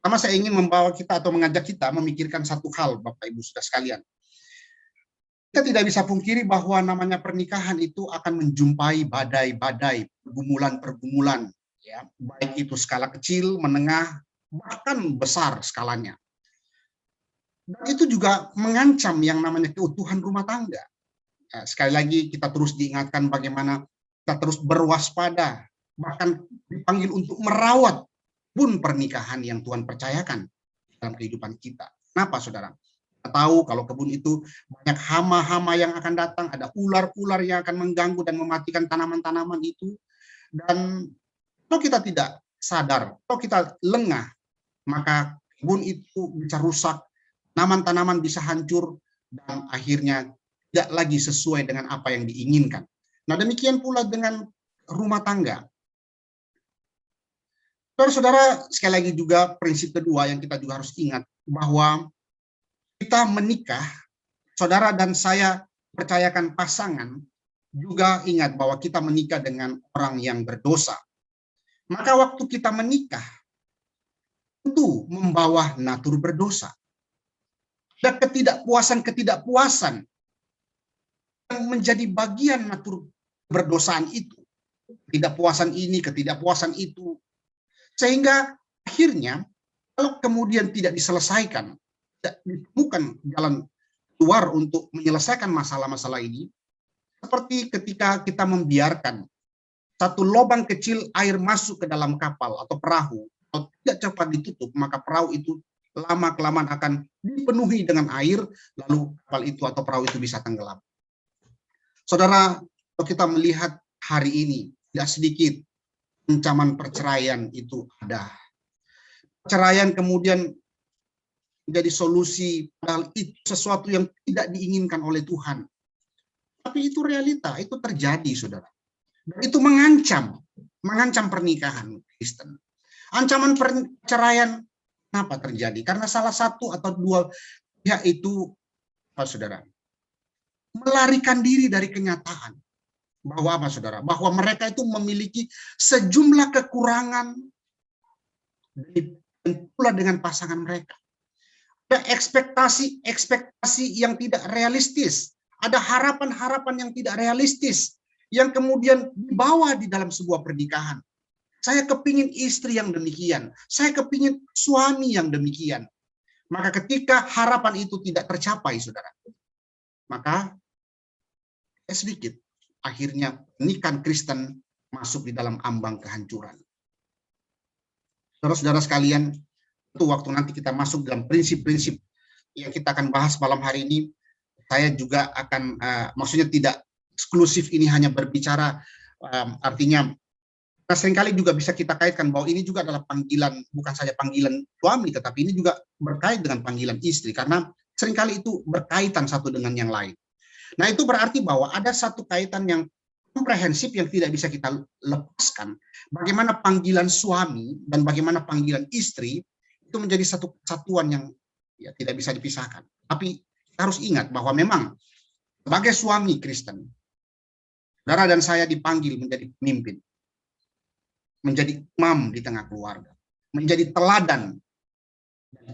Pertama saya ingin membawa kita atau mengajak kita memikirkan satu hal, Bapak Ibu Saudara sekalian. Kita tidak bisa pungkiri bahwa namanya pernikahan itu akan menjumpai badai-badai, pergumulan-pergumulan, ya, baik itu skala kecil, menengah, bahkan besar skalanya. Dan itu juga mengancam yang namanya keutuhan rumah tangga. Sekali lagi kita terus diingatkan bagaimana kita terus berwaspada, bahkan dipanggil untuk merawat pun pernikahan yang Tuhan percayakan dalam kehidupan kita. Kenapa, saudara? Kita tahu kalau kebun itu banyak hama-hama yang akan datang, ada ular-ular yang akan mengganggu dan mematikan tanaman-tanaman itu. Dan kalau kita tidak sadar, kalau kita lengah, maka kebun itu bisa rusak, tanaman-tanaman bisa hancur, dan akhirnya tidak lagi sesuai dengan apa yang diinginkan. Nah, demikian pula dengan rumah tangga. Saudara-saudara, sekali lagi juga prinsip kedua yang kita juga harus ingat, bahwa kita menikah, saudara dan saya percayakan pasangan, juga ingat bahwa kita menikah dengan orang yang berdosa. Maka waktu kita menikah, tentu membawa natur berdosa. Ada ketidakpuasan yang menjadi bagian natur berdosaan itu. Ketidakpuasan ini, ketidakpuasan itu. Sehingga akhirnya kalau kemudian tidak diselesaikan, tidak ditemukan jalan keluar untuk menyelesaikan masalah-masalah ini, seperti ketika kita membiarkan satu lubang kecil air masuk ke dalam kapal atau perahu, kalau tidak cepat ditutup, maka perahu itu lama-kelamaan akan dipenuhi dengan air, lalu kapal itu atau perahu itu bisa tenggelam. Saudara, kalau kita melihat hari ini, tidak sedikit ancaman perceraian itu ada. Perceraian kemudian menjadi solusi, padahal itu sesuatu yang tidak diinginkan oleh Tuhan. Tapi itu realita, itu terjadi, saudara. Dan itu mengancam pernikahan Kristen. Ancaman perceraian kenapa terjadi? Karena salah satu atau dua pihak itu, saudara, melarikan diri dari kenyataan. Bahwa apa, saudara? Bahwa mereka itu memiliki sejumlah kekurangan dan pula dengan pasangan mereka. Ada ekspektasi yang tidak realistis. Ada harapan-harapan yang tidak realistis yang kemudian dibawa di dalam sebuah pernikahan. Saya kepingin istri yang demikian. Saya kepingin suami yang demikian. Maka ketika harapan itu tidak tercapai, saudara, maka sedikit akhirnya pernikahan Kristen masuk di dalam ambang kehancuran. Saudara-saudara sekalian, itu waktu nanti kita masuk dalam prinsip-prinsip yang kita akan bahas malam hari ini, saya juga akan, maksudnya tidak eksklusif ini hanya berbicara, artinya, nah seringkali juga bisa kita kaitkan bahwa ini juga adalah panggilan, bukan saja panggilan suami, tetapi ini juga berkait dengan panggilan istri, karena seringkali itu berkaitan satu dengan yang lain. Nah, itu berarti bahwa ada satu kaitan yang komprehensif yang tidak bisa kita lepaskan. Bagaimana panggilan suami dan bagaimana panggilan istri itu menjadi satu kesatuan yang ya tidak bisa dipisahkan. Tapi kita harus ingat bahwa memang sebagai suami Kristen, saudara dan saya dipanggil menjadi pemimpin, menjadi imam di tengah keluarga, menjadi teladan.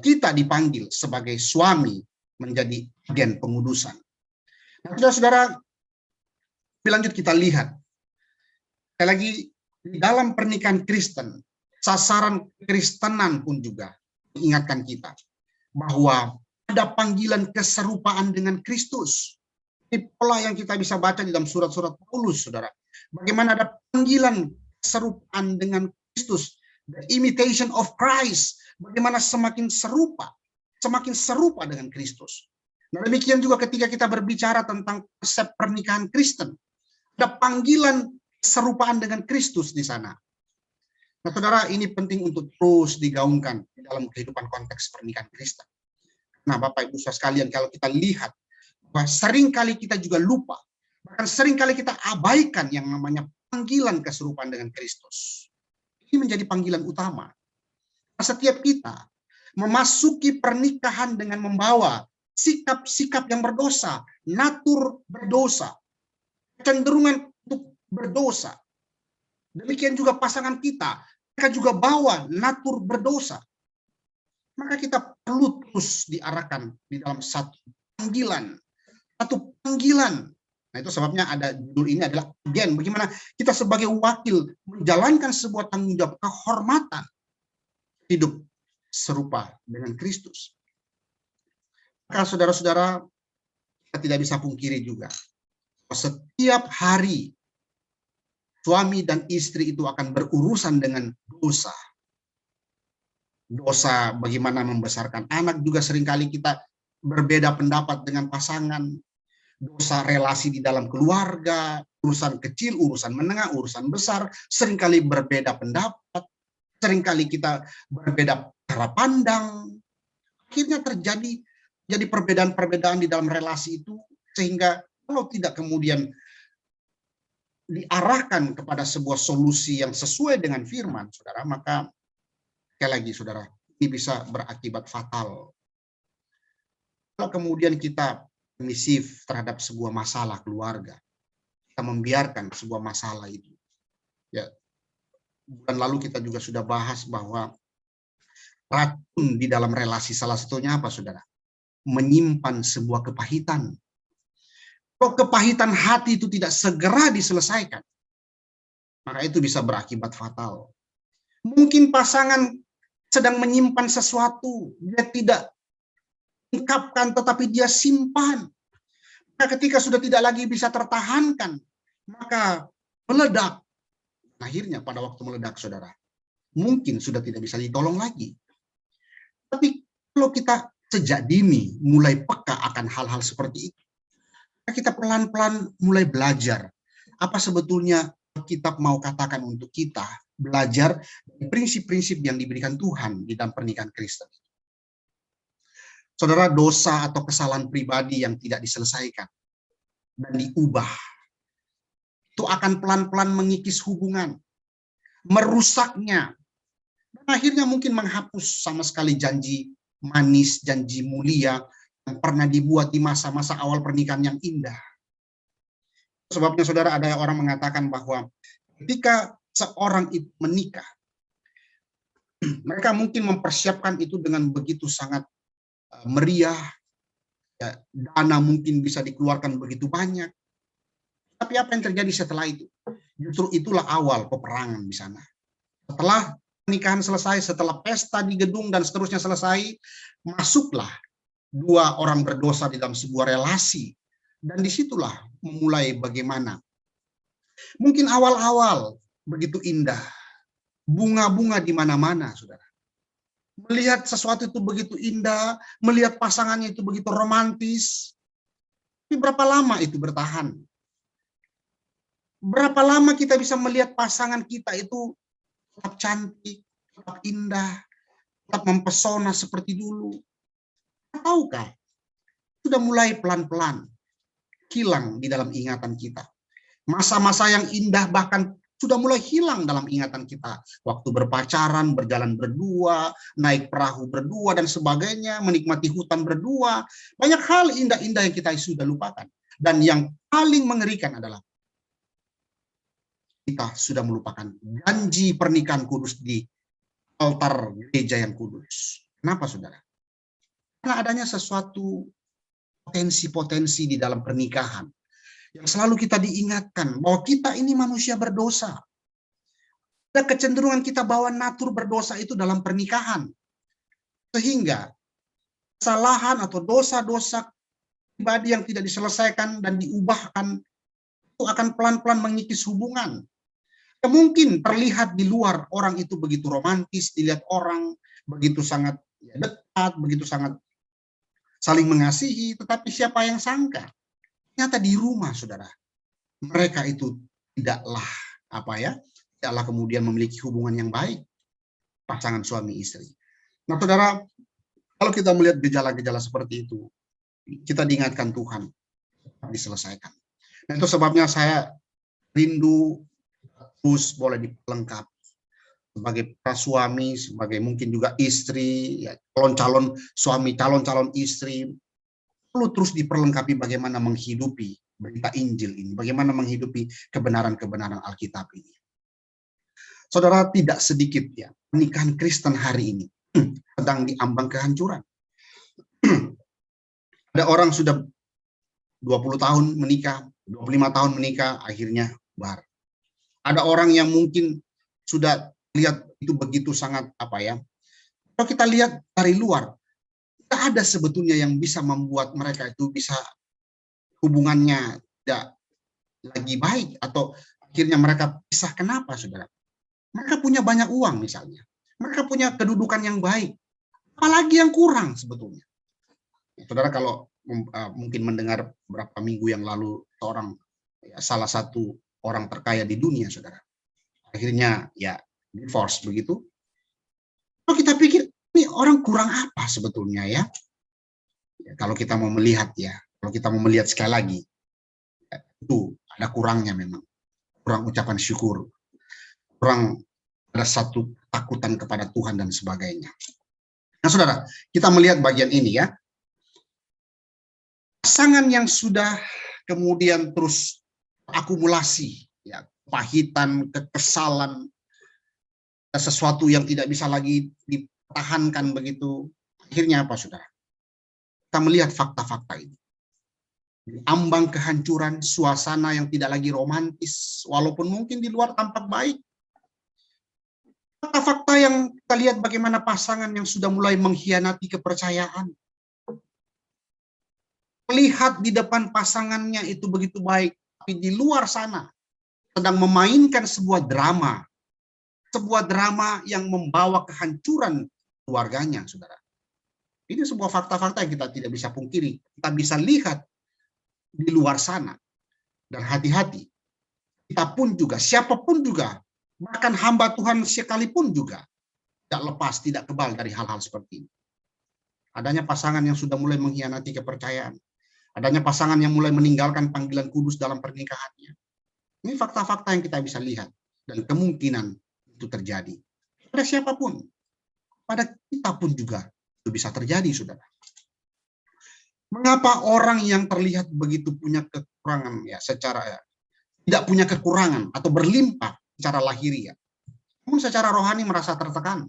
Kita dipanggil sebagai suami menjadi agen pengudusan. Nah, saudara-saudara, lebih lanjut kita lihat, sekali lagi di dalam pernikahan Kristen, sasaran kekristenan pun juga mengingatkan kita bahwa ada panggilan keserupaan dengan Kristus. Ini pola yang kita bisa baca di dalam surat-surat Paulus, saudara. Bagaimana ada panggilan keserupaan dengan Kristus, the imitation of Christ. Bagaimana semakin serupa dengan Kristus. Nah, demikian juga ketika kita berbicara tentang konsep pernikahan Kristen, ada panggilan keserupaan dengan Kristus di sana. Nah, saudara, ini penting untuk terus digaungkan di dalam kehidupan konteks pernikahan Kristen. Nah, Bapak Ibu Saudara sekalian, kalau kita lihat bahwa seringkali kita juga lupa, bahkan seringkali kita abaikan yang namanya panggilan keserupaan dengan Kristus. Ini menjadi panggilan utama. Setiap kita memasuki pernikahan dengan membawa sikap-sikap yang berdosa, natur berdosa, kecenderungan untuk berdosa. Demikian juga pasangan kita, mereka juga bawa natur berdosa. maka kita perlu terus diarahkan di dalam satu panggilan. Satu panggilan. Nah, itu sebabnya ada judul ini adalah agen. Bagaimana kita sebagai wakil menjalankan sebuah tanggung jawab kehormatan hidup serupa dengan Kristus. Maka saudara-saudara, kita tidak bisa pungkiri juga, setiap hari suami dan istri itu akan berurusan dengan dosa. Dosa bagaimana membesarkan anak juga seringkali kita berbeda pendapat dengan pasangan. Dosa relasi di dalam keluarga, urusan kecil, urusan menengah, urusan besar, seringkali berbeda pendapat, seringkali kita berbeda cara pandang. Akhirnya terjadi perbedaan-perbedaan di dalam relasi itu, sehingga kalau tidak kemudian diarahkan kepada sebuah solusi yang sesuai dengan firman, saudara, maka sekali lagi, saudara, ini bisa berakibat fatal. Kalau kemudian kita permisif terhadap sebuah masalah keluarga, kita membiarkan sebuah masalah itu. Ya, bulan lalu kita juga sudah bahas bahwa racun di dalam relasi salah satunya apa, saudara? Menyimpan sebuah kepahitan. Kalau kepahitan hati itu tidak segera diselesaikan, maka itu bisa berakibat fatal. Mungkin pasangan sedang menyimpan sesuatu, dia tidak ungkapkan tetapi dia simpan. Maka ketika sudah tidak lagi bisa tertahankan, maka meledak. Akhirnya pada waktu meledak, saudara, mungkin sudah tidak bisa ditolong lagi. Tapi kalau kita sejak dini mulai peka akan hal-hal seperti itu, kita pelan-pelan mulai belajar apa sebetulnya Alkitab mau katakan untuk kita, belajar prinsip-prinsip yang diberikan Tuhan di dalam pernikahan Kristen. Saudara, dosa atau kesalahan pribadi yang tidak diselesaikan dan diubah, itu akan pelan-pelan mengikis hubungan, merusaknya, dan akhirnya mungkin menghapus sama sekali janji manis, janji mulia yang pernah dibuat di masa-masa awal pernikahan yang indah. Sebabnya, saudara, ada orang mengatakan bahwa ketika seorang itu menikah, mereka mungkin mempersiapkan itu dengan begitu sangat meriah, ya, dana mungkin bisa dikeluarkan begitu banyak. Tapi apa yang terjadi setelah itu? Justru itulah awal peperangan di sana. Setelah pernikahan selesai, setelah pesta di gedung dan seterusnya selesai, masuklah dua orang berdosa di dalam sebuah relasi. Dan disitulah memulai bagaimana. Mungkin awal-awal begitu indah. Bunga-bunga di mana-mana, saudara. Melihat sesuatu itu begitu indah, melihat pasangannya itu begitu romantis. Tapi berapa lama itu bertahan? Berapa lama kita bisa melihat pasangan kita itu tetap cantik, tetap indah, tetap mempesona seperti dulu? Tahukah? Sudah mulai pelan-pelan hilang di dalam ingatan kita. Masa-masa yang indah bahkan sudah mulai hilang dalam ingatan kita. Waktu berpacaran, berjalan berdua, naik perahu berdua, dan sebagainya, menikmati hutan berdua. Banyak hal indah-indah yang kita sudah lupakan. Dan yang paling mengerikan adalah kita sudah melupakan janji pernikahan kudus di altar gereja yang kudus. Kenapa, saudara? Karena adanya sesuatu potensi-potensi di dalam pernikahan yang selalu kita diingatkan bahwa kita ini manusia berdosa. Ada kecenderungan kita bawa natur berdosa itu dalam pernikahan. Sehingga kesalahan atau dosa-dosa pribadi yang tidak diselesaikan dan diubahkan itu akan pelan-pelan mengikis hubungan. Mungkin terlihat di luar orang itu begitu romantis, dilihat orang begitu sangat dekat, begitu sangat saling mengasihi, tetapi siapa yang sangka? Ternyata di rumah, saudara, mereka itu tidaklah tidaklah kemudian memiliki hubungan yang baik, pasangan suami istri. Nah, saudara, kalau kita melihat gejala-gejala seperti itu, kita diingatkan Tuhan diselesaikan. Nah, itu sebabnya saya rindu terus boleh diperlengkapi sebagai para suami, sebagai mungkin juga istri, ya, calon-calon suami, calon-calon istri, perlu terus diperlengkapi bagaimana menghidupi berita Injil ini, bagaimana menghidupi kebenaran-kebenaran Alkitab ini. Saudara, tidak sedikit ya pernikahan Kristen hari ini sedang diambang kehancuran. Ada orang sudah 20 tahun menikah, 25 tahun menikah, akhirnya bar. Ada orang yang mungkin sudah lihat itu begitu sangat kalau kita lihat dari luar, tidak ada sebetulnya yang bisa membuat mereka itu bisa hubungannya tidak lagi baik atau akhirnya mereka pisah. Kenapa, saudara? Mereka punya banyak uang misalnya, mereka punya kedudukan yang baik, apalagi yang kurang sebetulnya. Saudara kalau mungkin mendengar beberapa minggu yang lalu salah satu orang terkaya di dunia, saudara, akhirnya divorce begitu. Kalau kita pikir ini orang kurang apa sebetulnya ya? Kalau kita mau melihat sekali lagi, itu ada kurangnya memang, kurang ucapan syukur, kurang ada satu takutan kepada Tuhan dan sebagainya. Nah, saudara, kita melihat bagian ini ya. Pasangan yang sudah kemudian terus akumulasi, kepahitan, kekesalan, sesuatu yang tidak bisa lagi dipertahankan begitu. Akhirnya apa, saudara? Kita melihat fakta-fakta ini. Ambang kehancuran, suasana yang tidak lagi romantis, walaupun mungkin di luar tampak baik. Fakta-fakta yang kita lihat bagaimana pasangan yang sudah mulai mengkhianati kepercayaan. Melihat di depan pasangannya itu begitu baik, tapi di luar sana sedang memainkan sebuah drama yang membawa kehancuran keluarganya, saudara. Ini sebuah fakta-fakta yang kita tidak bisa pungkiri. Kita bisa lihat di luar sana. Dan hati-hati, kita pun juga, siapapun juga, bahkan hamba Tuhan sekalipun juga, tidak lepas, tidak kebal dari hal-hal seperti ini. Adanya pasangan yang sudah mulai mengkhianati kepercayaan. Adanya pasangan yang mulai meninggalkan panggilan kudus dalam pernikahannya. Ini fakta-fakta yang kita bisa lihat. Dan kemungkinan itu terjadi. Pada siapapun. Pada kita pun juga itu bisa terjadi, saudara. Mengapa orang yang terlihat begitu punya kekurangan tidak punya kekurangan atau berlimpah secara lahiriah, namun secara rohani merasa tertekan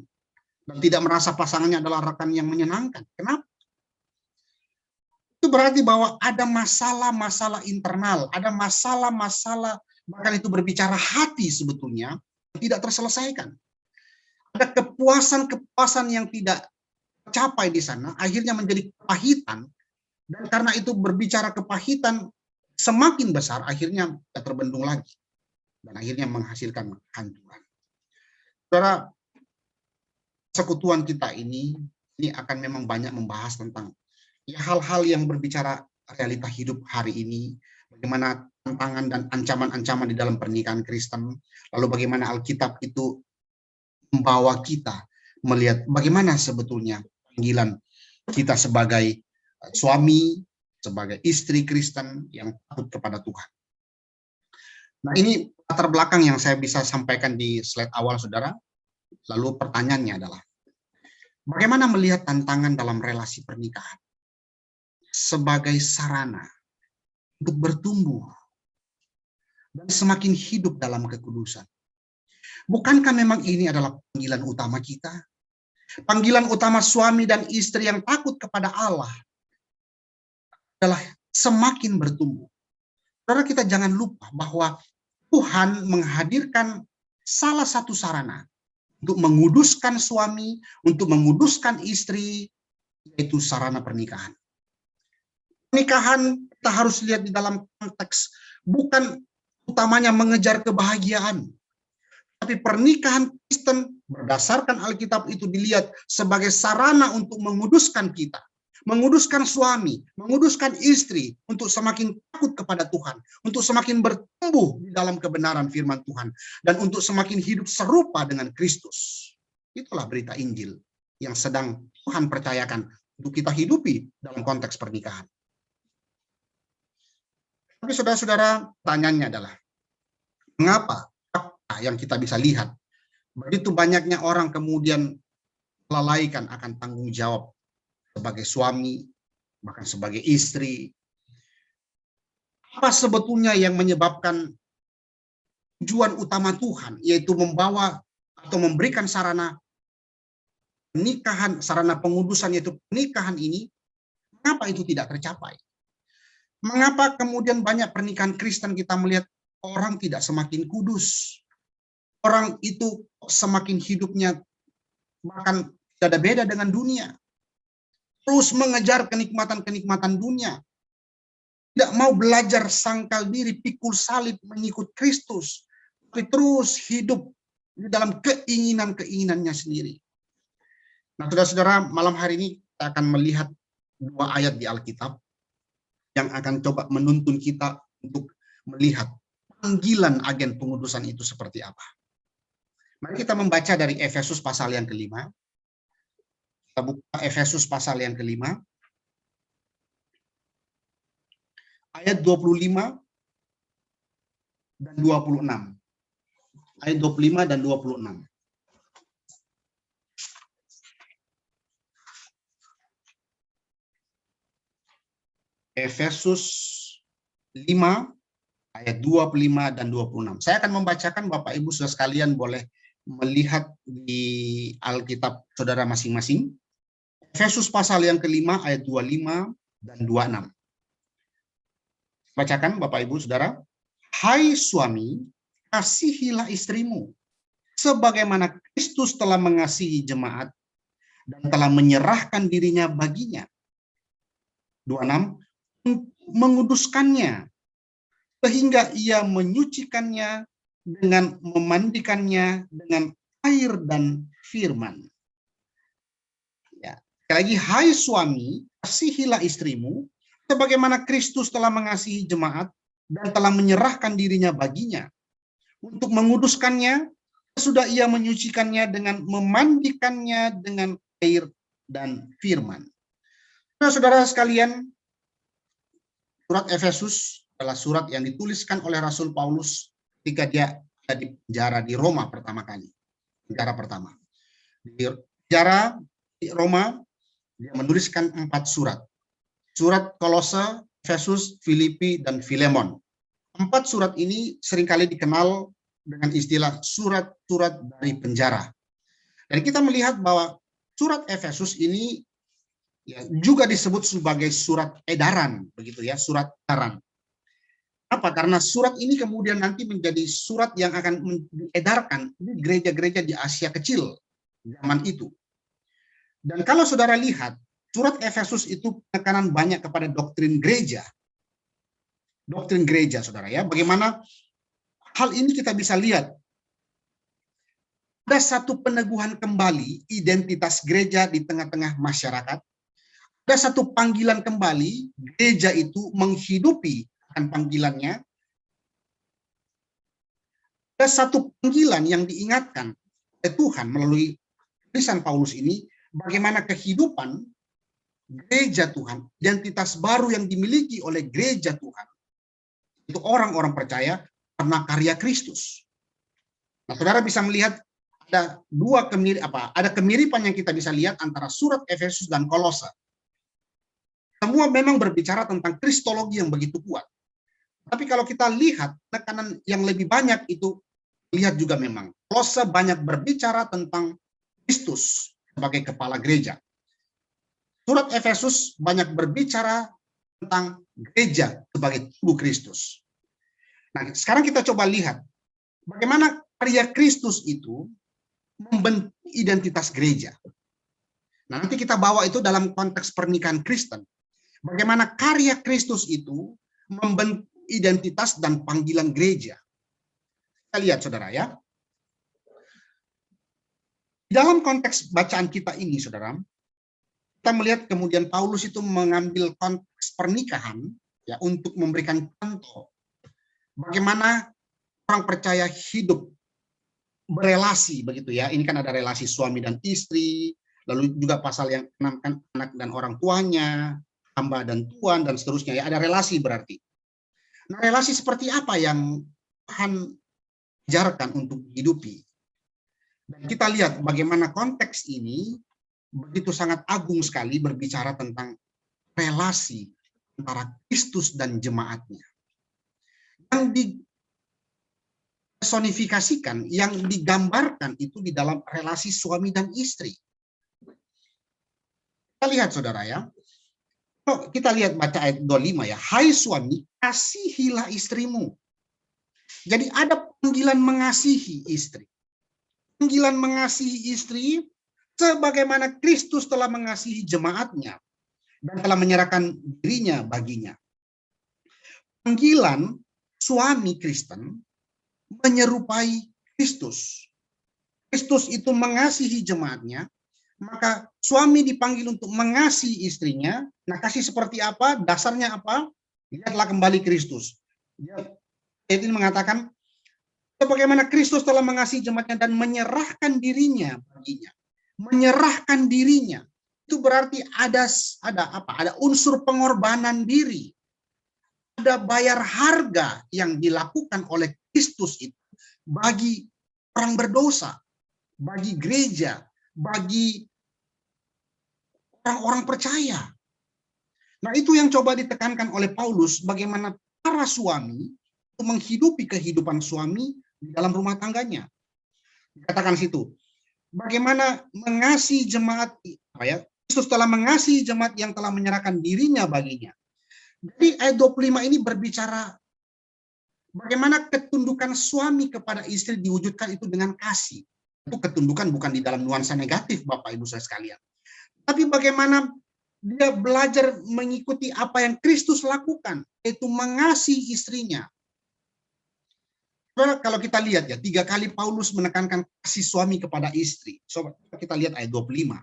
dan tidak merasa pasangannya adalah rekan yang menyenangkan? Kenapa? Itu berarti bahwa ada masalah-masalah internal, ada masalah-masalah, bahkan itu berbicara hati sebetulnya, tidak terselesaikan. Ada kepuasan-kepuasan yang tidak tercapai di sana, akhirnya menjadi kepahitan, dan karena itu berbicara kepahitan semakin besar, akhirnya tidak terbendung lagi, dan akhirnya menghasilkan kehancuran. Saudara, persekutuan kita ini akan memang banyak membahas tentang hal-hal yang berbicara realita hidup hari ini, bagaimana tantangan dan ancaman-ancaman di dalam pernikahan Kristen, lalu bagaimana Alkitab itu membawa kita melihat bagaimana sebetulnya panggilan kita sebagai suami, sebagai istri Kristen yang takut kepada Tuhan. Nah, ini latar belakang yang saya bisa sampaikan di slide awal, saudara. Lalu pertanyaannya adalah, bagaimana melihat tantangan dalam relasi pernikahan sebagai sarana untuk bertumbuh dan semakin hidup dalam kekudusan? Bukankah memang ini adalah panggilan utama kita? Panggilan utama suami dan istri yang takut kepada Allah adalah semakin bertumbuh. Saudara, kita jangan lupa bahwa Tuhan menghadirkan salah satu sarana untuk menguduskan suami, untuk menguduskan istri, yaitu sarana pernikahan. Pernikahan kita harus lihat di dalam konteks bukan utamanya mengejar kebahagiaan, tapi pernikahan Kristen berdasarkan Alkitab itu dilihat sebagai sarana untuk menguduskan kita, menguduskan suami, menguduskan istri, untuk semakin takut kepada Tuhan, untuk semakin bertumbuh di dalam kebenaran firman Tuhan, dan untuk semakin hidup serupa dengan Kristus. Itulah berita Injil yang sedang Tuhan percayakan untuk kita hidupi dalam konteks pernikahan. Tapi saudara-saudara, pertanyaannya adalah, mengapa fakta yang kita bisa lihat, begitu banyaknya orang kemudian melalaikan akan tanggung jawab sebagai suami, bahkan sebagai istri? Apa sebetulnya yang menyebabkan tujuan utama Tuhan, yaitu membawa atau memberikan sarana pernikahan, sarana pengudusan yaitu pernikahan ini, mengapa itu tidak tercapai? Mengapa kemudian banyak pernikahan Kristen kita melihat orang tidak semakin kudus? Orang itu semakin hidupnya bahkan tidak ada beda dengan dunia. Terus mengejar kenikmatan-kenikmatan dunia. Tidak mau belajar sangkal diri, pikul salib, mengikut Kristus. Tapi terus hidup di dalam keinginan-keinginannya sendiri. Nah, saudara-saudara, malam hari ini kita akan melihat dua ayat di Alkitab yang akan coba menuntun kita untuk melihat panggilan agen pengudusan itu seperti apa. Mari kita membaca dari Efesus pasal yang kelima. Kita buka Efesus pasal yang kelima. Ayat 25 dan 26. Ayat 25 dan 26. Efesus 5 ayat 25 dan 26. Saya akan membacakan, Bapak Ibu Saudara sekalian boleh melihat di Alkitab saudara masing-masing. Efesus pasal yang kelima ayat 25 dan 26. Bacakan Bapak Ibu Saudara. Hai suami, kasihilah istrimu, sebagaimana Kristus telah mengasihi jemaat dan telah menyerahkan dirinya baginya. 26. Menguduskannya, sehingga ia menyucikannya dengan memandikannya dengan air dan firman. Ya. Sekali lagi, hai suami, kasihilah istrimu, sebagaimana Kristus telah mengasihi jemaat dan telah menyerahkan dirinya baginya, untuk menguduskannya, sudah ia menyucikannya dengan memandikannya dengan air dan firman. Saudara sekalian, surat Efesus adalah surat yang dituliskan oleh Rasul Paulus ketika dia ada di penjara di Roma pertama kali. Penjara pertama. Di penjara di Roma, dia menuliskan 4 surat. Surat Kolose, Efesus, Filipi, dan Filemon. 4 surat ini seringkali dikenal dengan istilah surat-surat dari penjara. Dan kita melihat bahwa surat Efesus ini ya, juga disebut sebagai surat edaran, begitu ya, surat edaran. Apa? Karena surat ini kemudian nanti menjadi surat yang akan diedarkan di gereja-gereja di Asia Kecil zaman itu. Dan kalau saudara lihat, surat Efesus itu penekanan banyak kepada doktrin gereja. Doktrin gereja, saudara ya. Bagaimana hal ini kita bisa lihat. Ada satu peneguhan kembali identitas gereja di tengah-tengah masyarakat. Ada satu panggilan kembali, gereja itu menghidupi akan panggilannya. Ada satu panggilan yang diingatkan oleh Tuhan melalui tulisan Paulus ini, bagaimana kehidupan gereja Tuhan, identitas baru yang dimiliki oleh gereja Tuhan, itu orang-orang percaya karena karya Kristus. Nah, saudara bisa melihat ada ada kemiripan yang kita bisa lihat antara surat Efesus dan Kolose. Semua memang berbicara tentang kristologi yang begitu kuat. Tapi kalau kita lihat tekanan yang lebih banyak itu, lihat juga memang Kolose banyak berbicara tentang Kristus sebagai kepala gereja. Surat Efesus banyak berbicara tentang gereja sebagai tubuh Kristus. Nah, sekarang kita coba lihat bagaimana karya Kristus itu membentuk identitas gereja. Nah, nanti kita bawa itu dalam konteks pernikahan Kristen. Bagaimana karya Kristus itu membentuk identitas dan panggilan gereja. Kita lihat, saudara ya. Dalam konteks bacaan kita ini, saudara, kita melihat kemudian Paulus itu mengambil konteks pernikahan ya untuk memberikan contoh bagaimana orang percaya hidup berelasi begitu ya. Ini kan ada relasi suami dan istri, lalu juga pasal yang 6 kan anak dan orang tuanya, hamba dan tuan dan seterusnya ya, ada relasi berarti. Nah, relasi seperti apa yang Tuhan ajarkan untuk hidupi? Dan kita lihat bagaimana konteks ini begitu sangat agung sekali berbicara tentang relasi antara Kristus dan jemaatnya. Yang dipersonifikasikan, yang digambarkan itu di dalam relasi suami dan istri. Kita lihat saudara ya. Kalau kita lihat baca ayat 25 ya. Hai suami, kasihilah istrimu. Jadi ada panggilan mengasihi istri. Panggilan mengasihi istri sebagaimana Kristus telah mengasihi jemaatnya dan telah menyerahkan dirinya baginya. Panggilan suami Kristen menyerupai Kristus. Kristus itu mengasihi jemaatnya, maka suami dipanggil untuk mengasihi istrinya. Nah, kasih seperti apa? Dasarnya apa? Lihatlah kembali Kristus. Ayat ini mengatakan, sebagaimana Kristus telah mengasihi jemaatnya dan menyerahkan dirinya baginya. Menyerahkan dirinya. Itu berarti ada apa? Ada unsur pengorbanan diri. Ada bayar harga yang dilakukan oleh Kristus itu bagi orang berdosa, bagi gereja, bagi orang-orang percaya. Nah, itu yang coba ditekankan oleh Paulus, bagaimana para suami itu menghidupi kehidupan suami di dalam rumah tangganya. Dikatakan situ, bagaimana mengasihi jemaat, Kristus telah mengasihi jemaat yang telah menyerahkan dirinya baginya. Jadi ayat 25 ini berbicara bagaimana ketundukan suami kepada istri diwujudkan itu dengan kasih. Itu ketundukan bukan di dalam nuansa negatif, Bapak Ibu saya sekalian. Tapi bagaimana dia belajar mengikuti apa yang Kristus lakukan, yaitu mengasihi istrinya. Kalau kita lihat ya, 3 kali Paulus menekankan kasih suami kepada istri. Sobat, kita lihat ayat 25.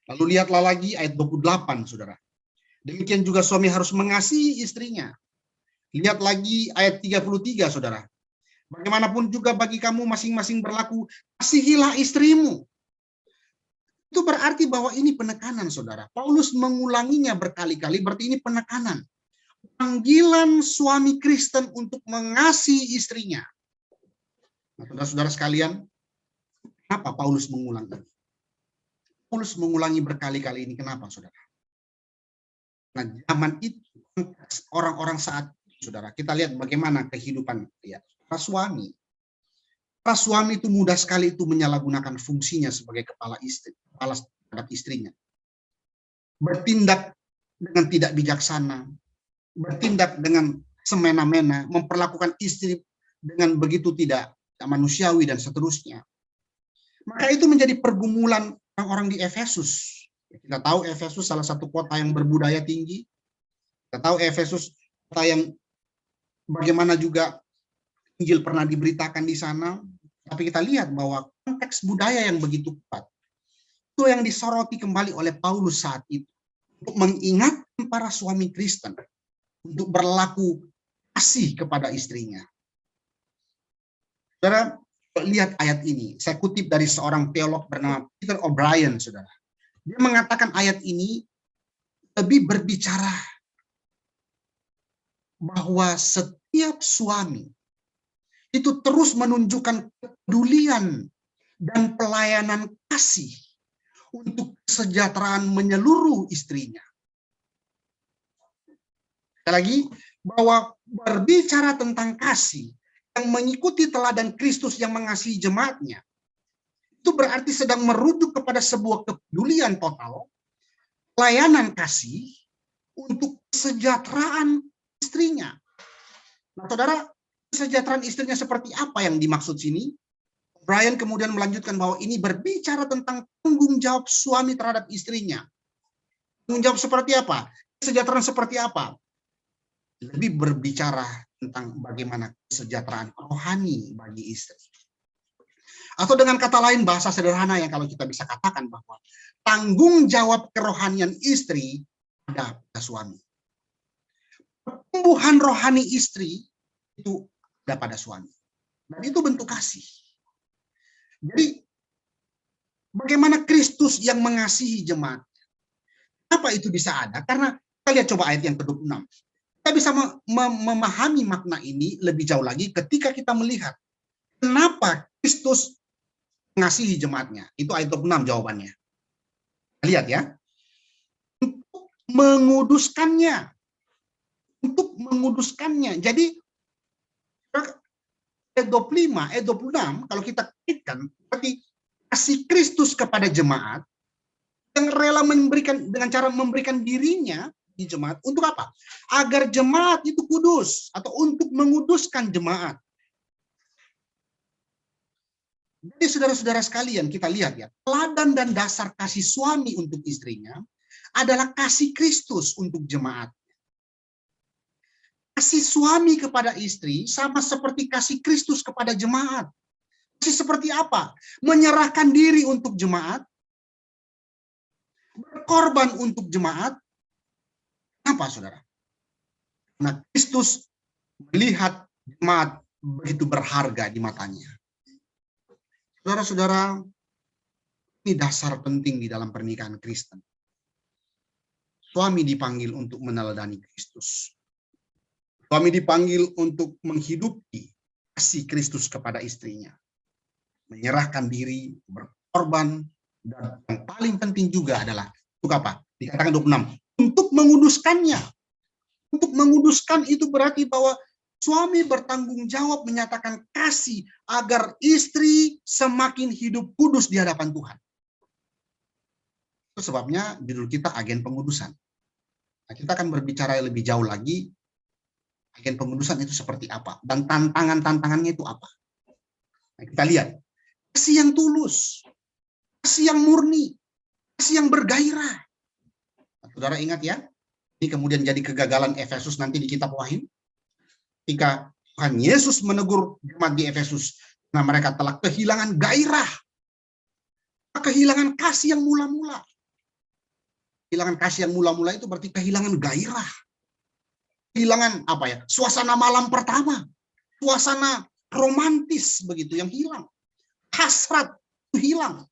Lalu lihatlah lagi ayat 28, saudara. Demikian juga suami harus mengasihi istrinya. Lihat lagi ayat 33, saudara. Bagaimanapun juga bagi kamu masing-masing berlaku, kasihilah istrimu. Itu berarti bahwa ini penekanan, saudara. Paulus mengulanginya berkali-kali, berarti ini penekanan. Panggilan suami Kristen untuk mengasihi istrinya. Nah, saudara-saudara sekalian, kenapa Paulus mengulang ini? Paulus mengulangi berkali-kali ini, kenapa, saudara? Nah, zaman itu, orang-orang saat itu, saudara, kita lihat bagaimana kehidupan ya, para suami. Para suami itu mudah sekali itu menyalahgunakan fungsinya sebagai kepala istri, kepala terhadap istrinya. Bertindak dengan tidak bijaksana, bertindak dengan semena-mena, memperlakukan istri dengan begitu tidak manusiawi dan seterusnya. Maka itu menjadi pergumulan orang-orang di Efesus. Kita tahu Efesus salah satu kota yang berbudaya tinggi. Kita tahu Efesus kota yang bagaimana juga Injil pernah diberitakan di sana. Tapi kita lihat bahwa konteks budaya yang begitu kuat itu yang disoroti kembali oleh Paulus saat itu untuk mengingatkan para suami Kristen untuk berlaku kasih kepada istrinya. Saudara, lihat ayat ini. Saya kutip dari seorang teolog bernama Peter O'Brien, saudara. Dia mengatakan ayat ini lebih berbicara bahwa setiap suami itu terus menunjukkan kepedulian dan pelayanan kasih untuk kesejahteraan menyeluruh istrinya. Sekali lagi, bahwa berbicara tentang kasih yang mengikuti teladan Kristus yang mengasihi jemaatnya, itu berarti sedang merujuk kepada sebuah kepedulian total, pelayanan kasih untuk kesejahteraan istrinya. Nah, saudara, kesejahteraan istrinya seperti apa yang dimaksud sini? Brian kemudian melanjutkan bahwa ini berbicara tentang tanggung jawab suami terhadap istrinya. Tanggung jawab seperti apa? Kesejahteraan seperti apa? Lebih berbicara tentang bagaimana kesejahteraan rohani bagi istri. Atau dengan kata lain, bahasa sederhana yang kalau kita bisa katakan bahwa tanggung jawab kerohanian istri ada pada suami. Pertumbuhan rohani istri itu ada pada suami. Dan itu bentuk kasih. Jadi, bagaimana Kristus yang mengasihi jemaat? Kenapa itu bisa ada? Karena kita lihat coba ayat yang ke-26. Kita bisa memahami makna ini lebih jauh lagi ketika kita melihat kenapa Kristus mengasihi jemaatnya. Itu ayat 26 jawabannya. Lihat ya. Untuk menguduskannya. Untuk menguduskannya. Jadi ayat 25, ayat 26 kalau kita kaitkan berarti kasih Kristus kepada jemaat yang rela memberikan dengan cara memberikan dirinya di jemaat untuk apa? Agar jemaat itu kudus atau untuk menguduskan jemaat. Jadi saudara-saudara sekalian, kita lihat ya, teladan dan dasar kasih suami untuk istrinya adalah kasih Kristus untuk jemaat. Kasih suami kepada istri sama seperti kasih Kristus kepada jemaat. Kasih seperti apa? Menyerahkan diri untuk jemaat, berkorban untuk jemaat. Apa, saudara? Nah, Kristus melihat jemaat begitu berharga di matanya. Saudara-saudara, ini dasar penting di dalam pernikahan Kristen. Suami dipanggil untuk meneladani Kristus. Suami dipanggil untuk menghidupi kasih Kristus kepada istrinya. Menyerahkan diri, berkorban, dan yang paling penting juga adalah untuk apa? Dikatakan 26, untuk menguduskannya. Untuk menguduskan itu berarti bahwa suami bertanggung jawab menyatakan kasih agar istri semakin hidup kudus di hadapan Tuhan. Itu sebabnya judul kita agen pengudusan. Nah, kita akan berbicara lebih jauh lagi, agen pengudusan itu seperti apa, dan tantangannya itu apa. Nah, kita lihat, kasih yang tulus, kasih yang murni, kasih yang bergairah. Nah, saudara ingat ya, ini kemudian jadi kegagalan Efesus nanti di kitab Wahyu. Ketika Tuhan Yesus menegur jemaat di Efesus, nah mereka telah kehilangan gairah, kehilangan kasih yang mula-mula. Kehilangan kasih yang mula-mula itu berarti kehilangan gairah. Kehilangan apa ya? Suasana malam pertama. Suasana romantis begitu yang hilang. Hasrat itu hilang.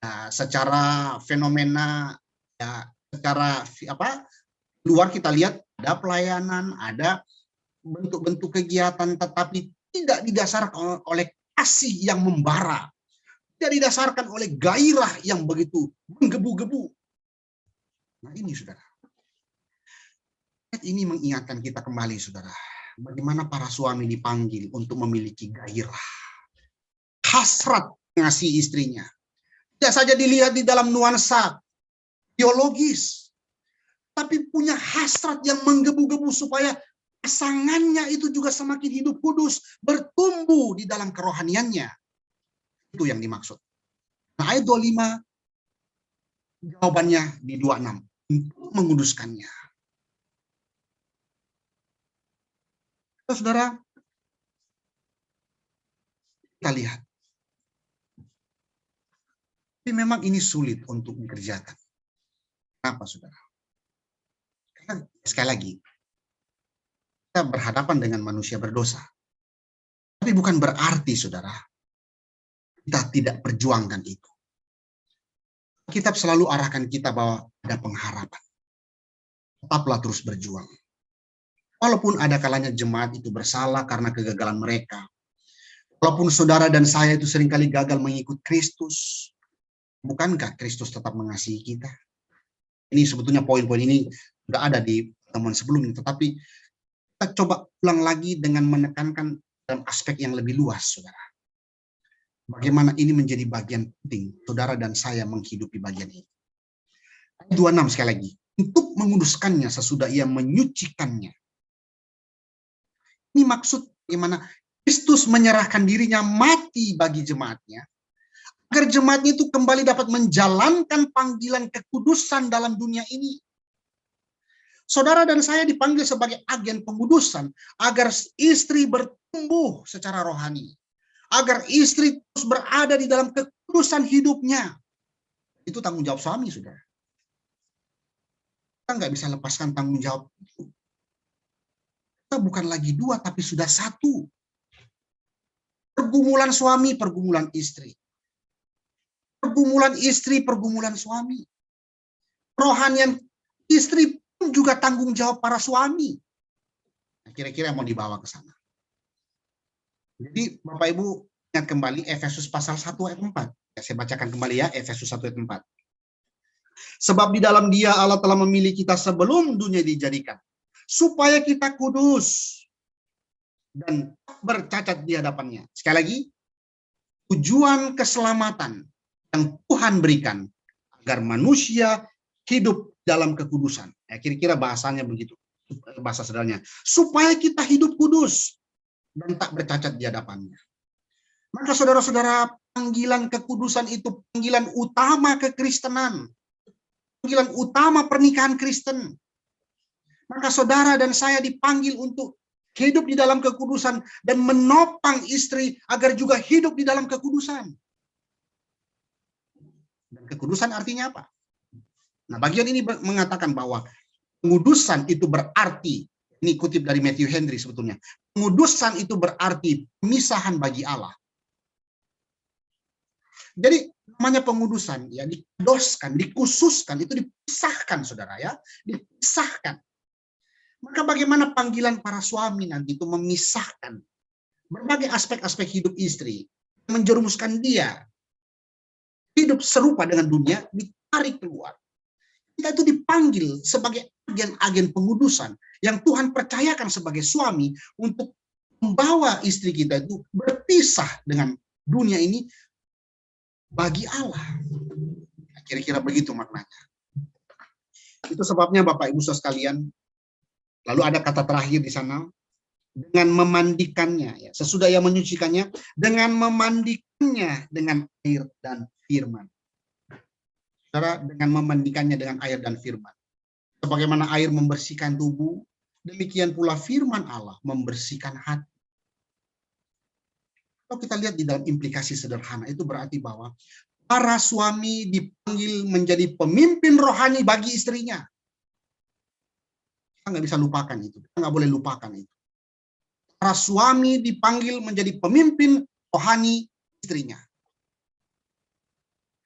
Nah, secara fenomena ya, secara apa? Luar kita lihat ada pelayanan, ada bentuk-bentuk kegiatan, tetapi tidak didasarkan oleh kasih yang membara. Tidak didasarkan oleh gairah yang begitu menggebu-gebu. Nah ini saudara, ini mengingatkan kita kembali saudara, bagaimana para suami dipanggil untuk memiliki gairah, hasrat mengasihi istrinya. Tidak saja dilihat di dalam nuansa biologis, tapi punya hasrat yang menggebu-gebu supaya pasangannya itu juga semakin hidup kudus, bertumbuh di dalam kerohaniannya. Itu yang dimaksud. Nah ayat 25, jawabannya di 26. Untuk menguduskannya. Saudara, kita lihat. Tapi memang ini sulit untuk dikerjakan. Kenapa, saudara? Karena sekali lagi, kita berhadapan dengan manusia berdosa. Tapi bukan berarti, saudara, kita tidak perjuangkan itu. Kitab selalu arahkan kita bahwa ada pengharapan. Tetaplah terus berjuang. Walaupun ada kalanya jemaat itu bersalah karena kegagalan mereka. Walaupun saudara dan saya itu seringkali gagal mengikut Kristus. Bukankah Kristus tetap mengasihi kita? Ini sebetulnya poin-poin ini sudah ada di pertemuan sebelumnya. Tetapi kita coba ulang lagi dengan menekankan dalam aspek yang lebih luas, saudara. Bagaimana ini menjadi bagian penting, saudara dan saya menghidupi bagian ini. 26 sekali lagi. Untuk menguduskannya sesudah ia menyucikannya. Ini maksud bagaimana Kristus menyerahkan dirinya mati bagi jemaatnya. Agar jemaatnya itu kembali dapat menjalankan panggilan kekudusan dalam dunia ini. Saudara dan saya dipanggil sebagai agen pengudusan. Agar istri bertumbuh secara rohani. Agar istri terus berada di dalam kekudusan hidupnya. Itu tanggung jawab suami, saudara. Kita nggak bisa lepaskan tanggung jawab itu. Kita bukan lagi dua, tapi sudah satu. Pergumulan suami, pergumulan istri. Pergumulan istri, pergumulan suami. Rohanian istri pun juga tanggung jawab para suami. Nah, kira-kira mau dibawa ke sana. Jadi Bapak Ibu ingat kembali Efesus pasal 1 ayat 4. Saya bacakan kembali ya, Efesus 1 ayat 4. Sebab di dalam Dia Allah telah memilih kita sebelum dunia dijadikan, supaya kita kudus dan bercacat di hadapannya. Sekali lagi, tujuan keselamatan yang Tuhan berikan agar manusia hidup dalam kekudusan. Ya, kira-kira bahasanya begitu, bahasa sederhananya. Supaya kita hidup kudus dan tak bercacat di hadapannya. Maka saudara-saudara, panggilan kekudusan itu panggilan utama kekristenan. Panggilan utama pernikahan Kristen. Maka saudara dan saya dipanggil untuk hidup di dalam kekudusan dan menopang istri agar juga hidup di dalam kekudusan. Dan kekudusan artinya apa? Nah, bagian ini mengatakan bahwa pengudusan itu berarti, ini kutip dari Matthew Henry sebetulnya, pengudusan itu berarti pemisahan bagi Allah. Jadi namanya pengudusan, ya dikuduskan, dikhususkan, itu dipisahkan, saudara ya, dipisahkan. Maka bagaimana panggilan para suami nanti itu memisahkan berbagai aspek-aspek hidup istri, menjerumuskan dia hidup serupa dengan dunia, ditarik keluar. Kita itu dipanggil sebagai agen-agen pengudusan yang Tuhan percayakan sebagai suami untuk membawa istri kita itu berpisah dengan dunia ini bagi Allah. Kira-kira begitu maknanya. Itu sebabnya Bapak Ibu Saudara sekalian, lalu ada kata terakhir di sana, dengan memandikannya, ya, sesudah ia menyucikannya, dengan memandikannya dengan air dan firman. Saudara, dengan memandikannya dengan air dan firman. Sebagaimana air membersihkan tubuh, demikian pula firman Allah membersihkan hati. Kalau kita lihat di dalam implikasi sederhana, itu berarti bahwa para suami dipanggil menjadi pemimpin rohani bagi istrinya. Kita nggak bisa lupakan itu, kita nggak boleh lupakan itu. Para suami dipanggil menjadi pemimpin rohani istrinya.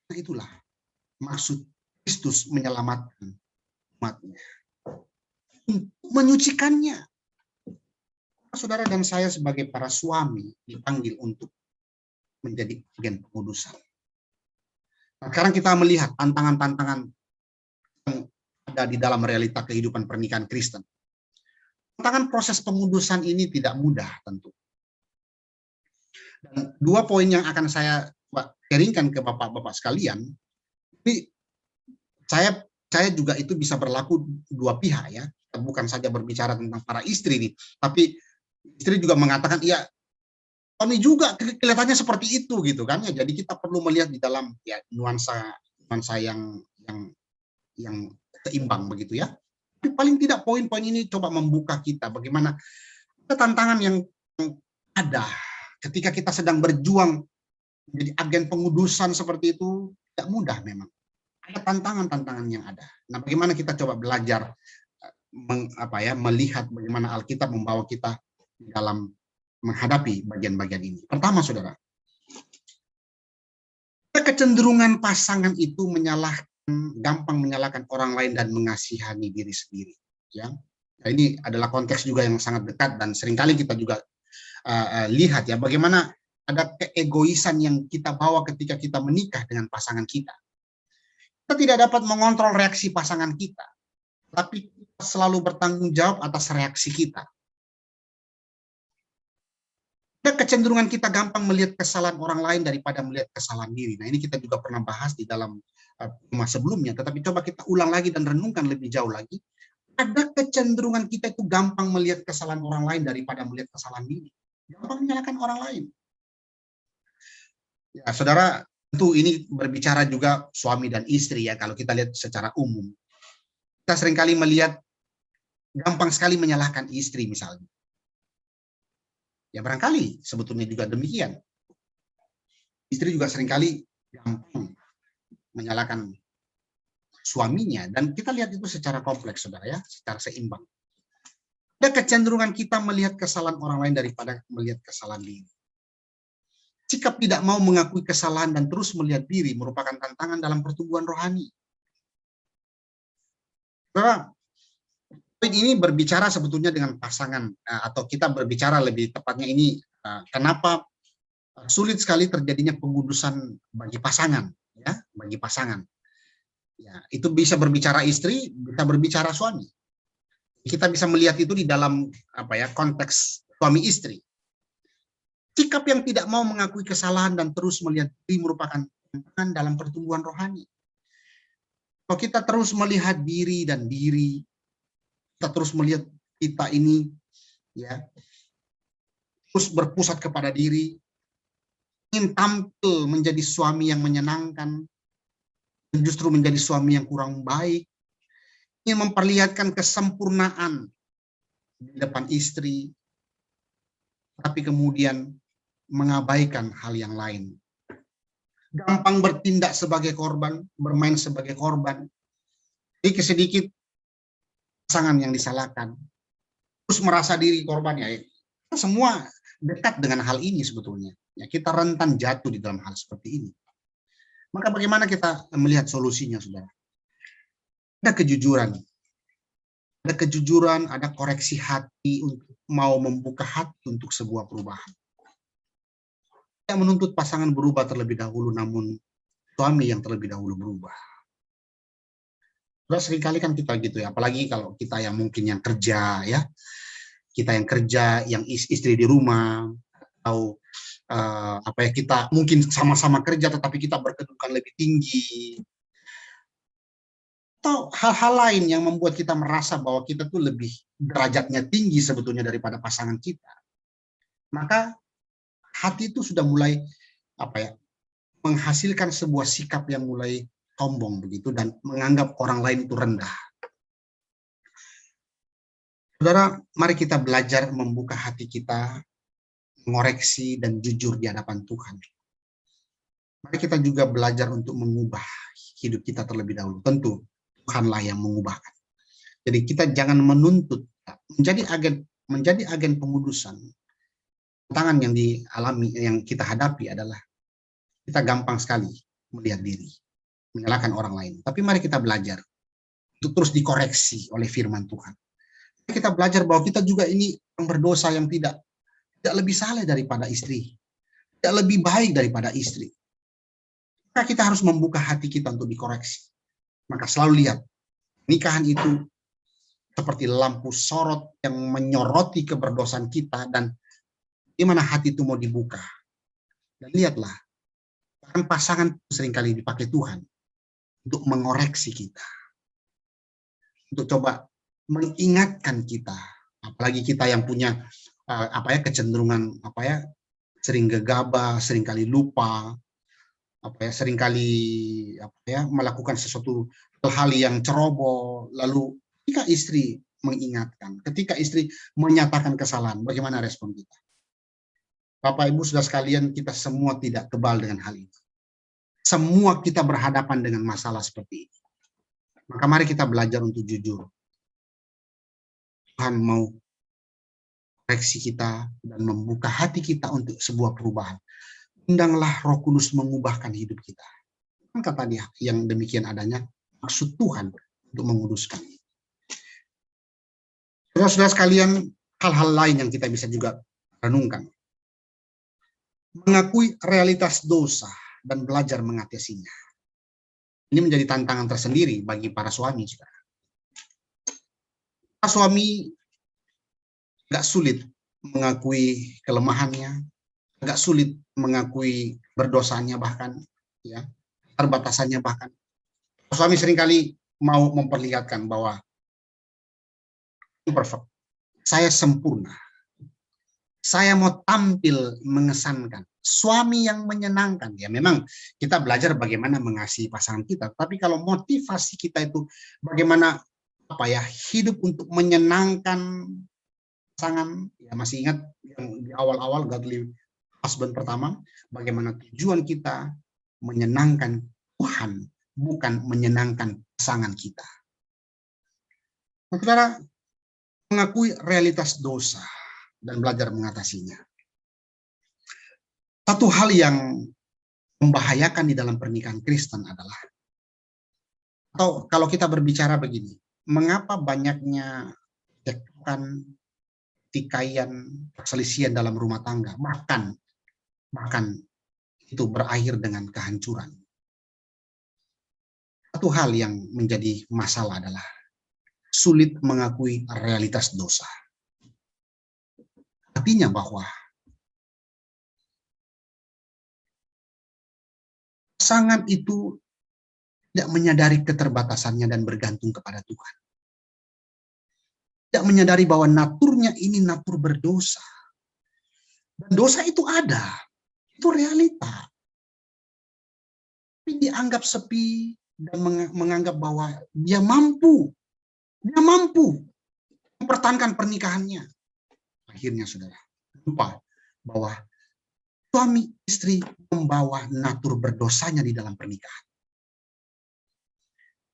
Nah, itulah maksud Kristus menyelamatkan umatnya. Untuk menyucikannya. Saudara dan saya sebagai para suami dipanggil untuk menjadi agen pengudusan. Nah, sekarang kita melihat tantangan-tantangan yang ada di dalam realita kehidupan pernikahan Kristen. Tantangan proses pengudusan ini tidak mudah tentu. Dan 2 poin yang akan saya sharingkan ke Bapak-bapak sekalian, ini saya juga itu bisa berlaku dua pihak ya. Bukan saja berbicara tentang para istri nih, tapi istri juga mengatakan, iya, suami juga kelihatannya seperti itu gitu kan ya. Jadi kita perlu melihat di dalam ya nuansa yang seimbang begitu ya. Tapi paling tidak poin-poin ini coba membuka kita bagaimana ada tantangan yang ada ketika kita sedang berjuang menjadi agen pengudusan seperti itu, tidak mudah memang. Ada tantangan-tantangan yang ada. Nah, bagaimana kita coba belajar melihat bagaimana Alkitab membawa kita dalam menghadapi bagian-bagian ini. Pertama, saudara, kecenderungan pasangan itu gampang menyalahkan orang lain dan mengasihani diri sendiri. Ya, nah, ini adalah konteks juga yang sangat dekat dan seringkali kita juga lihat ya bagaimana ada keegoisan yang kita bawa ketika kita menikah dengan pasangan kita. Kita tidak dapat mengontrol reaksi pasangan kita, tapi kita selalu bertanggung jawab atas reaksi kita. Ada kecenderungan kita gampang melihat kesalahan orang lain daripada melihat kesalahan diri. Nah, ini kita juga pernah bahas di dalam tema sebelumnya, tetapi coba kita ulang lagi dan renungkan lebih jauh lagi. Ada kecenderungan kita itu gampang melihat kesalahan orang lain daripada melihat kesalahan diri. Gampang menyalahkan orang lain. Ya, saudara, tentu ini berbicara juga suami dan istri ya, kalau kita lihat secara umum. Kita seringkali melihat gampang sekali menyalahkan istri misalnya. Ya barangkali sebetulnya juga demikian. Istri juga seringkali gampang menyalahkan suaminya. Dan kita lihat itu secara kompleks, saudara ya, secara seimbang. Ada kecenderungan kita melihat kesalahan orang lain daripada melihat kesalahan diri. Sikap tidak mau mengakui kesalahan dan terus melihat diri merupakan tantangan dalam pertumbuhan rohani. Saudara, poin ini berbicara sebetulnya dengan pasangan, atau kita berbicara lebih tepatnya ini, kenapa sulit sekali terjadinya pengudusan bagi pasangan, ya, bagi pasangan. Ya, itu bisa berbicara istri, bisa berbicara suami. Kita bisa melihat itu di dalam konteks suami istri. Sikap yang tidak mau mengakui kesalahan dan terus melihat diri merupakan tantangan dalam pertumbuhan rohani. Kalau kita terus melihat diri dan diri, kita terus melihat kita ini, ya, terus berpusat kepada diri, ingin tampil menjadi suami yang menyenangkan, dan justru menjadi suami yang kurang baik, ingin memperlihatkan kesempurnaan di depan istri, tapi kemudian mengabaikan hal yang lain. Gampang bertindak sebagai korban, bermain sebagai korban. Sedikit-sedikit pasangan yang disalahkan, terus merasa diri korban, ya. Semua dekat dengan hal ini sebetulnya. Ya, kita rentan jatuh di dalam hal seperti ini. Maka bagaimana kita melihat solusinya, saudara? Ada kejujuran. Ada kejujuran, ada koreksi hati untuk mau membuka hati untuk sebuah perubahan. Tidak menuntut pasangan berubah terlebih dahulu, namun suami yang terlebih dahulu berubah. Seringkali kan kita gitu ya, apalagi kalau kita yang mungkin yang kerja, ya, kita yang kerja, yang istri di rumah, atau kita mungkin sama-sama kerja tetapi kita berkedudukan lebih tinggi, atau hal-hal lain yang membuat kita merasa bahwa kita tuh lebih derajatnya tinggi sebetulnya daripada pasangan kita. Maka hati itu sudah mulai menghasilkan sebuah sikap yang mulai sombong begitu dan menganggap orang lain itu rendah. Saudara, mari kita belajar membuka hati kita, mengoreksi dan jujur di hadapan Tuhan. Mari kita juga belajar untuk mengubah hidup kita terlebih dahulu. Tentu Tuhanlah yang mengubahkan. Jadi kita jangan menuntut menjadi agen pengudusan. Tantangan yang dialami, yang kita hadapi adalah kita gampang sekali melihat diri, menyalahkan orang lain. Tapi mari kita belajar untuk terus dikoreksi oleh firman Tuhan. Kita belajar bahwa kita juga ini yang berdosa, yang tidak lebih saleh daripada istri, tidak lebih baik daripada istri. Maka kita harus membuka hati kita untuk dikoreksi. Maka selalu lihat, nikahan itu seperti lampu sorot yang menyoroti keberdosaan kita, dan di mana hati itu mau dibuka. Dan lihatlah, bahkan pasangan seringkali dipakai Tuhan untuk mengoreksi kita, untuk coba mengingatkan kita, apalagi kita yang punya kecenderungan sering gegabah, seringkali lupa, seringkali melakukan sesuatu hal yang ceroboh. Lalu ketika istri mengingatkan, ketika istri menyatakan kesalahan, bagaimana respon kita? Bapak Ibu Saudara sekalian, kita semua tidak kebal dengan hal itu. Semua kita berhadapan dengan masalah seperti ini. Maka mari kita belajar untuk jujur. Tuhan mau koreksi kita dan membuka hati kita untuk sebuah perubahan. Undanglah Roh Kudus mengubahkan hidup kita. Kata dia yang demikian adanya maksud Tuhan untuk menguduskan. Saudara-saudara sekalian, hal-hal lain yang kita bisa juga renungkan. Mengakui realitas dosa dan belajar mengatasinya. Ini menjadi tantangan tersendiri bagi para suami. Para suami agak sulit mengakui kelemahannya, agak sulit mengakui berdosanya, bahkan ya terbatasannya. Bahkan suami seringkali mau memperlihatkan bahwa perfect, saya sempurna, saya mau tampil mengesankan, suami yang menyenangkan. Ya memang kita belajar bagaimana mengasihi pasangan kita, tapi kalau motivasi kita itu bagaimana hidup untuk menyenangkan pasangan, ya masih ingat yang di awal-awal godly husband pertama, bagaimana tujuan kita menyenangkan Tuhan, bukan menyenangkan pasangan kita. Saudara, mengakui realitas dosa dan belajar mengatasinya. Satu hal yang membahayakan di dalam pernikahan Kristen adalah, atau kalau kita berbicara begini, mengapa banyaknya cekcokan, pertikaian, perselisihan dalam rumah tangga, bahkan itu berakhir dengan kehancuran. Satu hal yang menjadi masalah adalah sulit mengakui realitas dosa. Artinya bahwa pasangan itu tidak menyadari keterbatasannya dan bergantung kepada Tuhan. Tidak menyadari bahwa naturnya ini natur berdosa. Dan dosa itu ada, itu realita. Tapi dianggap sepi dan menganggap bahwa dia mampu mempertahankan pernikahannya. Akhirnya saudara, lupa bahwa suami istri membawa natur berdosanya di dalam pernikahan.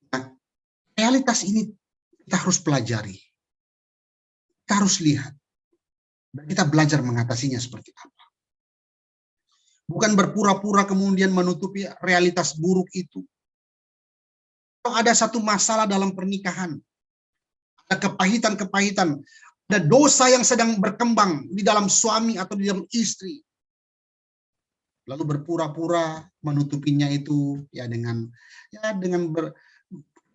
Nah, realitas ini kita harus pelajari. Kita harus lihat. Dan kita belajar mengatasinya seperti apa. Bukan berpura-pura kemudian menutupi realitas buruk itu. Kalau ada satu masalah dalam pernikahan, ada kepahitan-kepahitan, ada dosa yang sedang berkembang di dalam suami atau di dalam istri, lalu berpura-pura menutupinya itu dengan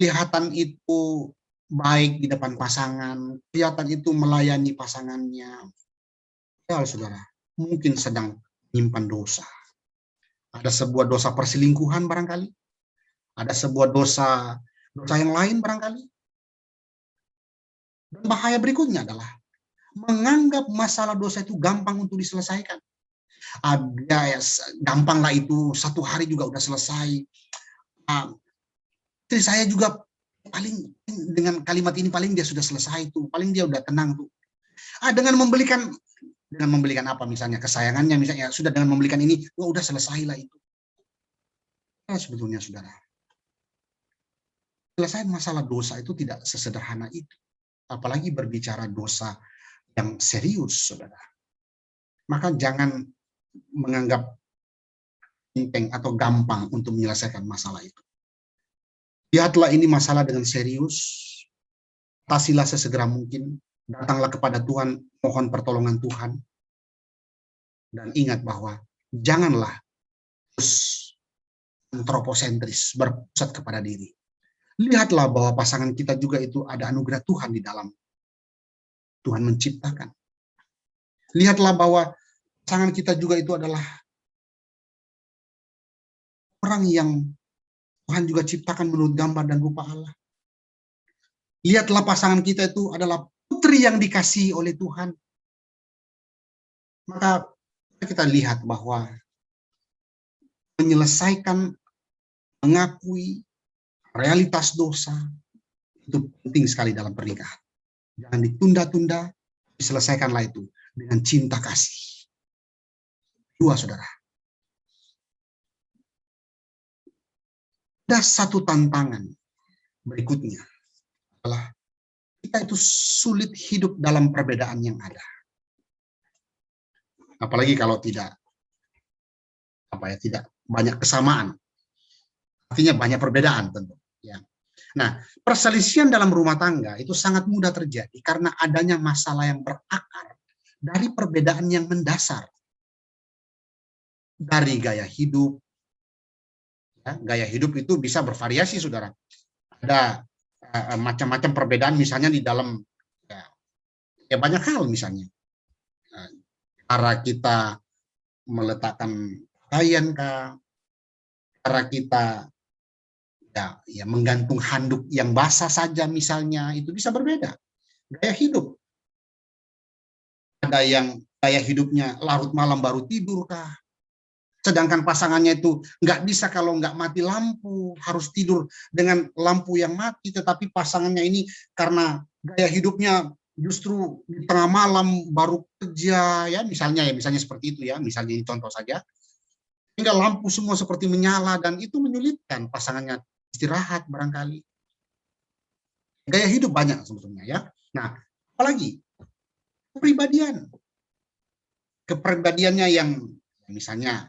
kelihatan itu baik di depan pasangan, kelihatan itu melayani pasangannya. Ya saudara, mungkin sedang menyimpan dosa. Ada sebuah dosa perselingkuhan barangkali, ada sebuah dosa yang lain barangkali. Dan bahaya berikutnya adalah menganggap masalah dosa itu gampang untuk diselesaikan. Ada gampang lah itu, 1 hari juga udah selesai. Istri saya juga paling dengan kalimat ini paling dia sudah selesai tuh, paling dia udah tenang tuh. Dengan membelikan apa misalnya kesayangannya, misalnya sudah dengan membelikan ini, udah selesai lah itu. Sebetulnya saudara, selesai masalah dosa itu tidak sesederhana itu. Apalagi berbicara dosa yang serius, saudara. Maka jangan menganggap enteng atau gampang untuk menyelesaikan masalah itu. Lihatlah ini masalah dengan serius, atasilah sesegera mungkin, datanglah kepada Tuhan, mohon pertolongan Tuhan, dan ingat bahwa janganlah terus antroposentris, berpusat kepada diri. Lihatlah bahwa pasangan kita juga itu ada anugerah Tuhan di dalam. Tuhan menciptakan. Lihatlah bahwa pasangan kita juga itu adalah orang yang Tuhan juga ciptakan menurut gambar dan rupa Allah. Lihatlah pasangan kita itu adalah putri yang dikasihi oleh Tuhan. Maka kita lihat bahwa menyelesaikan, mengakui realitas dosa itu penting sekali dalam pernikahan. Jangan ditunda-tunda, diselesaikanlah itu dengan cinta kasih. 2, saudara. Ada satu tantangan berikutnya adalah kita itu sulit hidup dalam perbedaan yang ada. Apalagi kalau tidak banyak kesamaan. Artinya banyak perbedaan tentu. Ya. Nah, perselisihan dalam rumah tangga itu sangat mudah terjadi karena adanya masalah yang berakar dari perbedaan yang mendasar. Dari gaya hidup. Ya, gaya hidup itu bisa bervariasi, saudara. Ada macam-macam perbedaan misalnya di dalam ya banyak hal misalnya. Cara kita meletakkan pakaian kah, cara kita ya menggantung handuk yang basah saja misalnya, itu bisa berbeda. Gaya hidup. Ada yang gaya hidupnya larut malam baru tidur kah, sedangkan pasangannya itu nggak bisa kalau nggak mati lampu, harus tidur dengan lampu yang mati, tetapi pasangannya ini karena gaya hidupnya justru di tengah malam baru kerja, ya misalnya seperti itu ya, misalnya ini contoh saja, hingga lampu semua seperti menyala dan itu menyulitkan pasangannya istirahat barangkali. Gaya hidup banyak sebetulnya ya. Nah, apalagi kepribadiannya yang misalnya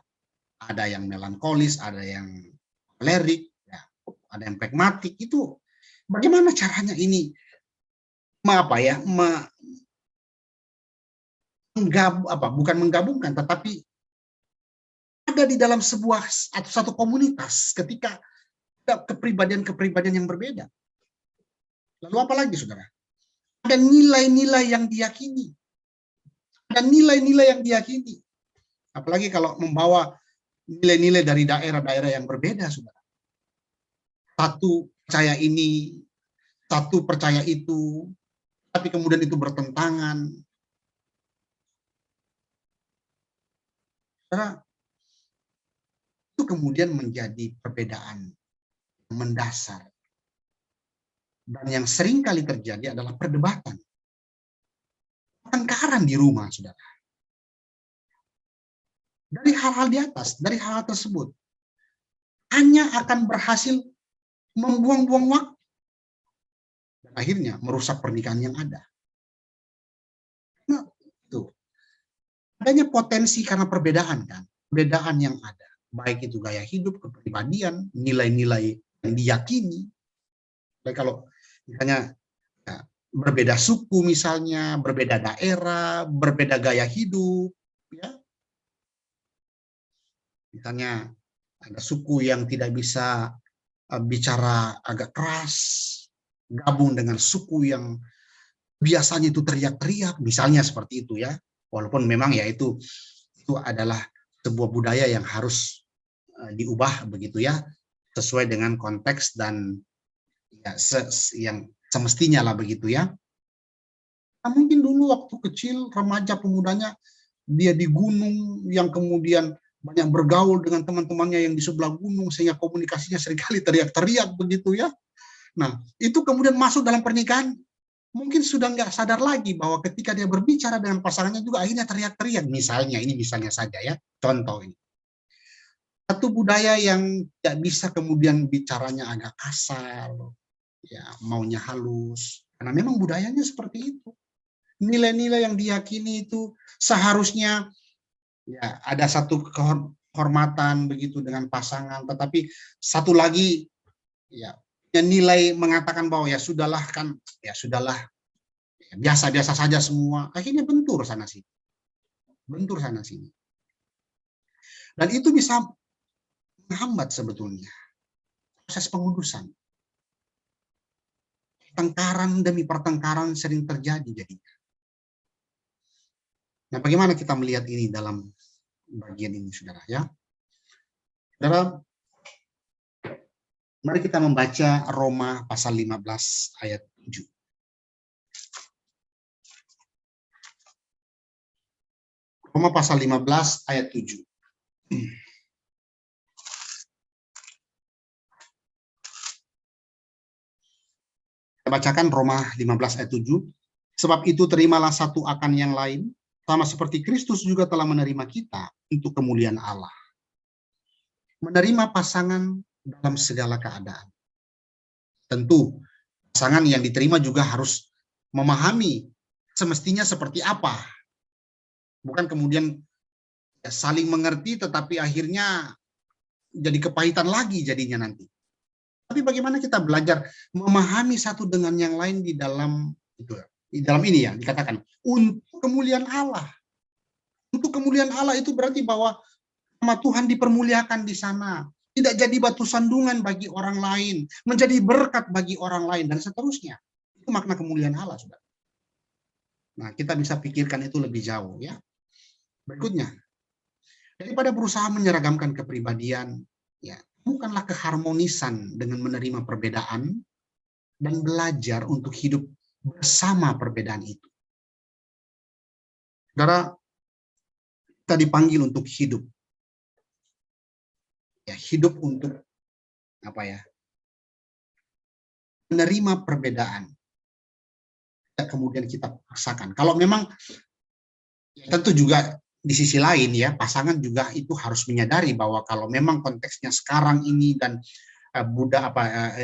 ada yang melankolis, ada yang kolerik, ya, ada yang pragmatik, itu bagaimana caranya ini bukan menggabungkan, tetapi ada di dalam sebuah atau satu komunitas ketika ada kepribadian-kepribadian yang berbeda. Lalu apa lagi, saudara? Ada nilai-nilai yang diyakini. Apalagi kalau membawa nilai-nilai dari daerah-daerah yang berbeda, saudara. satu percaya ini, satu percaya itu, tapi kemudian itu bertentangan. Karena itu kemudian menjadi perbedaan mendasar. Dan yang sering kali terjadi adalah perdebatan. Pertengkaran di rumah, saudara. Dari hal-hal di atas, dari hal-hal tersebut. Hanya akan berhasil membuang-buang waktu. Dan akhirnya merusak pernikahan yang ada. Nah, itu. Adanya potensi karena perbedaan kan. Perbedaan yang ada. Baik itu gaya hidup, kepribadian, nilai-nilai yang diyakini. Baik kalau misalnya ya, berbeda suku misalnya, berbeda daerah, berbeda gaya hidup, ya. Misalnya ada suku yang tidak bisa bicara agak keras, gabung dengan suku yang biasanya itu teriak-teriak, misalnya seperti itu ya. Walaupun memang ya itu adalah sebuah budaya yang harus diubah begitu ya, sesuai dengan konteks dan ya, yang semestinya lah begitu ya. Nah, mungkin dulu waktu kecil, remaja pemudanya, dia di gunung yang kemudian banyak bergaul dengan teman-temannya yang di sebelah gunung, sehingga komunikasinya seringkali teriak-teriak begitu ya. Nah, itu kemudian masuk dalam pernikahan, mungkin sudah nggak sadar lagi bahwa ketika dia berbicara dengan pasangannya juga akhirnya teriak-teriak. Misalnya, ini misalnya saja ya, contoh ini. Satu budaya yang tidak bisa kemudian bicaranya agak kasar, ya maunya halus, karena memang budayanya seperti itu. Nilai-nilai yang diyakini itu seharusnya ya ada satu kehormatan begitu dengan pasangan, tetapi satu lagi ya nilai mengatakan bahwa ya sudahlah kan, ya sudahlah biasa-biasa saja semua, akhirnya bentur sana sini, bentur sana sini, dan itu bisa menghambat sebetulnya proses pengudusan. Pertengkaran demi pertengkaran sering terjadi jadinya. Nah, bagaimana kita melihat ini dalam bagian ini, saudara ya? Saudara, mari kita membaca Roma pasal 15 ayat 7. Roma pasal 15 ayat 7. Kita bacakan Roma 15 ayat 7. Sebab itu terimalah satu akan yang lain, sama seperti Kristus juga telah menerima kita untuk kemuliaan Allah. Menerima pasangan dalam segala keadaan. Tentu, pasangan yang diterima juga harus memahami semestinya seperti apa. Bukan kemudian saling mengerti, tetapi akhirnya jadi kepahitan lagi jadinya nanti. Tapi bagaimana kita belajar memahami satu dengan yang lain di dalam itu, di dalam ini ya dikatakan untuk kemuliaan Allah. Untuk kemuliaan Allah itu berarti bahwa nama Tuhan dipermuliakan di sana, tidak jadi batu sandungan bagi orang lain, menjadi berkat bagi orang lain dan seterusnya. Itu makna kemuliaan Allah, Saudara. Nah, kita bisa pikirkan itu lebih jauh ya. Berikutnya, daripada berusaha menyeragamkan kepribadian, ya, bukanlah keharmonisan dengan menerima perbedaan dan belajar untuk hidup bersama perbedaan itu. Saudara, kita dipanggil untuk hidup. Ya, hidup untuk apa ya? Menerima perbedaan. Dan kemudian kita paksakan. Kalau memang ya, tentu juga di sisi lain ya, pasangan juga itu harus menyadari bahwa kalau memang konteksnya sekarang ini dan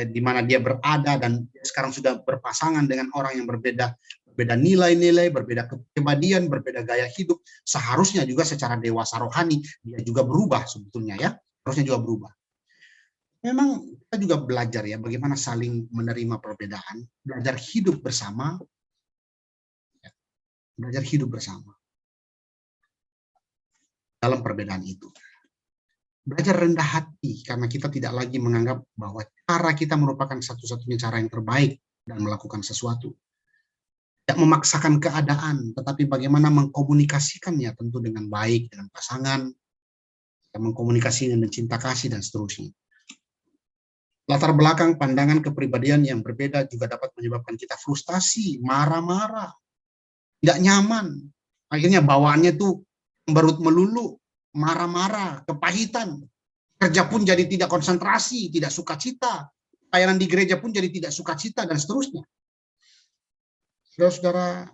di mana dia berada dan sekarang sudah berpasangan dengan orang yang berbeda nilai-nilai, berbeda kepribadian, berbeda gaya hidup, seharusnya juga secara dewasa rohani dia juga berubah sebetulnya ya, harusnya juga berubah. Memang kita juga belajar ya bagaimana saling menerima perbedaan, belajar hidup bersama, belajar hidup bersama dalam perbedaan itu. Belajar rendah hati karena kita tidak lagi menganggap bahwa cara kita merupakan satu-satunya cara yang terbaik dan melakukan sesuatu. Tidak memaksakan keadaan, tetapi bagaimana mengkomunikasikannya tentu dengan baik dengan pasangan, mengkomunikasikan dengan cinta kasih dan seterusnya. Latar belakang pandangan kepribadian yang berbeda juga dapat menyebabkan kita frustasi, marah-marah, tidak nyaman. Akhirnya bawaannya tuh berut melulu, marah-marah, kepahitan. Kerja pun jadi tidak konsentrasi, tidak sukacita. Pelayanan di gereja pun jadi tidak sukacita, dan seterusnya. Saudara-saudara,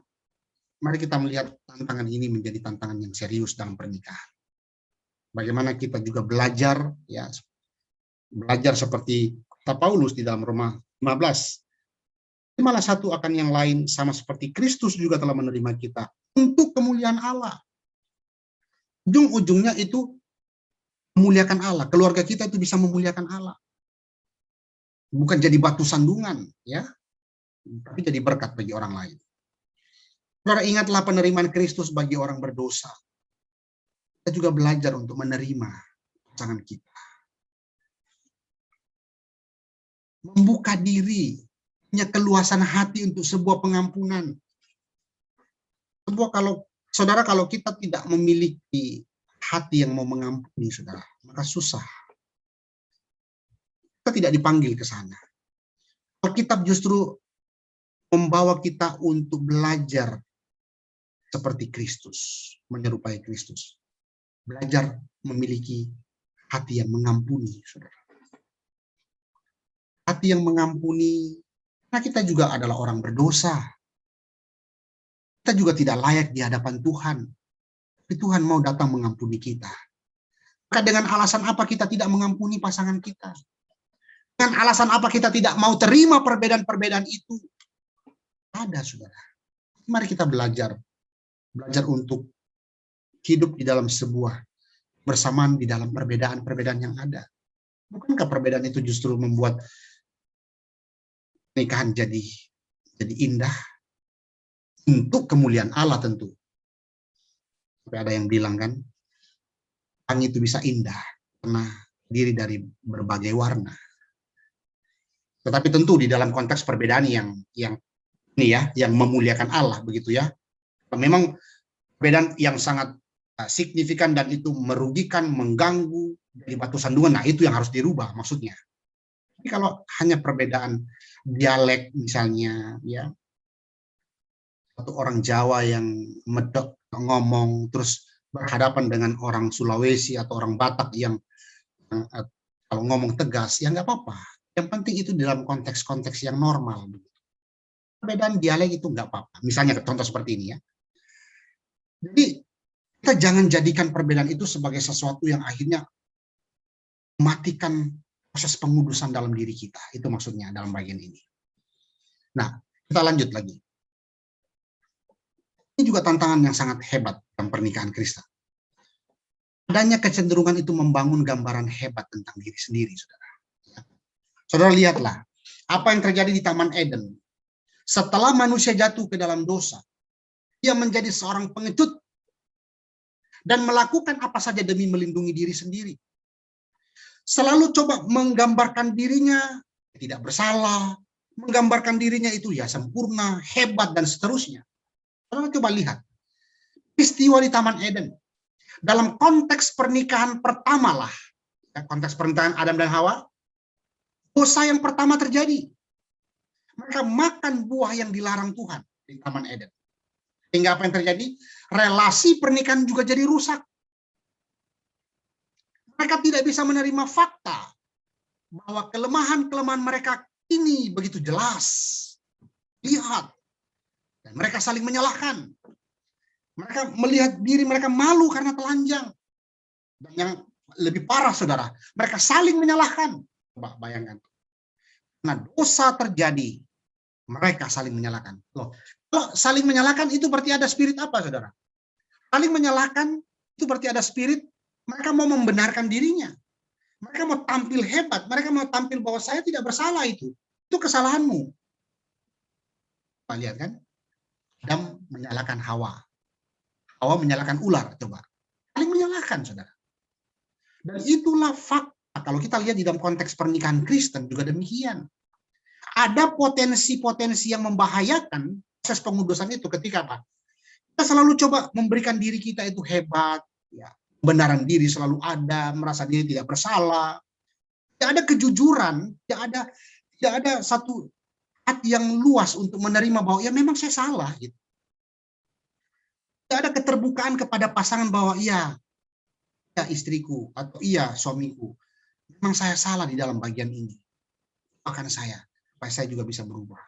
mari kita melihat tantangan ini menjadi tantangan yang serius dalam pernikahan. Bagaimana kita juga belajar, ya, belajar seperti kata Paulus di dalam Roma 15. Malah satu akan yang lain, sama seperti Kristus juga telah menerima kita untuk kemuliaan Allah. Ujung-ujungnya itu memuliakan Allah. Keluarga kita itu bisa memuliakan Allah. Bukan jadi batu sandungan, ya, tapi jadi berkat bagi orang lain. Saudara, ingatlah penerimaan Kristus bagi orang berdosa. Kita juga belajar untuk menerima pasangan kita. Membuka diri, punya keluasan hati untuk sebuah pengampunan. Saudara, kalau kita tidak memiliki hati yang mau mengampuni, saudara, maka susah. Kita tidak dipanggil ke sana. Alkitab justru membawa kita untuk belajar seperti Kristus, menyerupai Kristus. Belajar memiliki hati yang mengampuni, saudara. Hati yang mengampuni, karena kita juga adalah orang berdosa. Kita juga tidak layak di hadapan Tuhan. Tapi Tuhan mau datang mengampuni kita. Maka dengan alasan apa kita tidak mengampuni pasangan kita? Dengan alasan apa kita tidak mau terima perbedaan-perbedaan itu? Ada, saudara. Mari kita belajar. Belajar untuk hidup di dalam sebuah bersamaan di dalam perbedaan-perbedaan yang ada. Bukankah perbedaan itu justru membuat pernikahan jadi indah? Untuk kemuliaan Allah tentu. Tapi ada yang bilang kan, langit itu bisa indah karena terdiri dari berbagai warna. Tetapi tentu di dalam konteks perbedaan yang ini ya, yang memuliakan Allah, begitu ya. Memang perbedaan yang sangat signifikan dan itu merugikan, mengganggu, dari batu sandungan, nah itu yang harus dirubah maksudnya. Tapi kalau hanya perbedaan dialek misalnya, ya, satu orang Jawa yang medok ngomong terus berhadapan dengan orang Sulawesi atau orang Batak yang kalau ngomong tegas, ya nggak apa-apa. Yang penting itu dalam konteks-konteks yang normal. Perbedaan dialek itu nggak apa-apa. Misalnya contoh seperti ini ya. Jadi kita jangan jadikan perbedaan itu sebagai sesuatu yang akhirnya mematikan proses pengudusan dalam diri kita. Itu maksudnya dalam bagian ini. Nah, kita lanjut lagi. Ini juga tantangan yang sangat hebat dalam pernikahan Kristen. Adanya kecenderungan itu membangun gambaran hebat tentang diri sendiri, saudara. Saudara lihatlah, apa yang terjadi di Taman Eden. Setelah manusia jatuh ke dalam dosa, dia menjadi seorang pengecut dan melakukan apa saja demi melindungi diri sendiri. Selalu coba menggambarkan dirinya tidak bersalah, menggambarkan dirinya itu ya sempurna, hebat, dan seterusnya. Saudara coba lihat peristiwa di Taman Eden. Dalam konteks pernikahan pertama lah, konteks pernikahan Adam dan Hawa, dosa yang pertama terjadi. Mereka makan buah yang dilarang Tuhan di Taman Eden. Sehingga apa yang terjadi? Relasi pernikahan juga jadi rusak. Mereka tidak bisa menerima fakta bahwa kelemahan-kelemahan mereka ini begitu jelas. Lihat. Dan mereka saling menyalahkan. Mereka melihat diri mereka malu karena telanjang. Dan yang lebih parah, saudara, mereka saling menyalahkan. Coba bayangkan. Nah, dosa terjadi, mereka saling menyalahkan. Loh, kalau saling menyalahkan itu berarti ada spirit apa, saudara? Saling menyalahkan itu berarti ada spirit, mereka mau membenarkan dirinya. Mereka mau tampil hebat, mereka mau tampil bahwa saya tidak bersalah itu. Itu kesalahanmu. Kita lihat kan? Adam menyalahkan Hawa. Hawa menyalahkan ular, coba. Saling menyalahkan, saudara. Dan itulah fakta. Kalau kita lihat di dalam konteks pernikahan Kristen juga demikian. Ada potensi-potensi yang membahayakan proses pengudusan itu ketika apa? Kita selalu coba memberikan diri kita itu hebat, ya. Kebenaran diri selalu ada, merasa diri tidak bersalah. Tidak ada kejujuran, tidak ada satu hati yang luas untuk menerima bahwa ya memang saya salah gitu. Tidak ada keterbukaan kepada pasangan bahwa iya, ya istriku atau iya suamiku, memang saya salah di dalam bagian ini. Bahkan saya, supaya saya juga bisa berubah.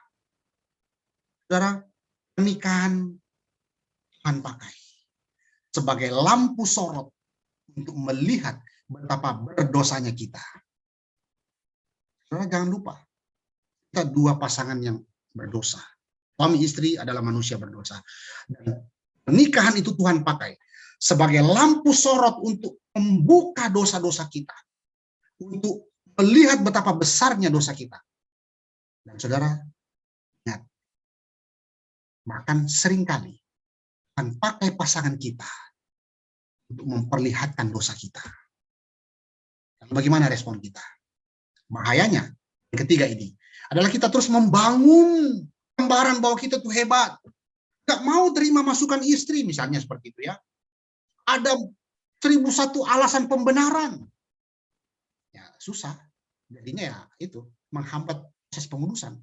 Saudara, pernikahan Tuhan pakai sebagai lampu sorot untuk melihat betapa berdosanya kita. Saudara jangan lupa, kita dua pasangan yang berdosa. Suami istri adalah manusia berdosa. Dan pernikahan itu Tuhan pakai sebagai lampu sorot untuk membuka dosa-dosa kita. Untuk melihat betapa besarnya dosa kita. Dan saudara, ingat, bahkan seringkali Tuhan pakai pasangan kita untuk memperlihatkan dosa kita. Dan bagaimana respon kita? Bahayanya, yang ketiga ini, adalah kita terus membangun gambaran bahwa kita tuh hebat. Gak mau terima masukan istri, misalnya seperti itu ya. Ada 1001 alasan pembenaran. Ya susah. Jadinya ya itu, menghambat proses pengudusan.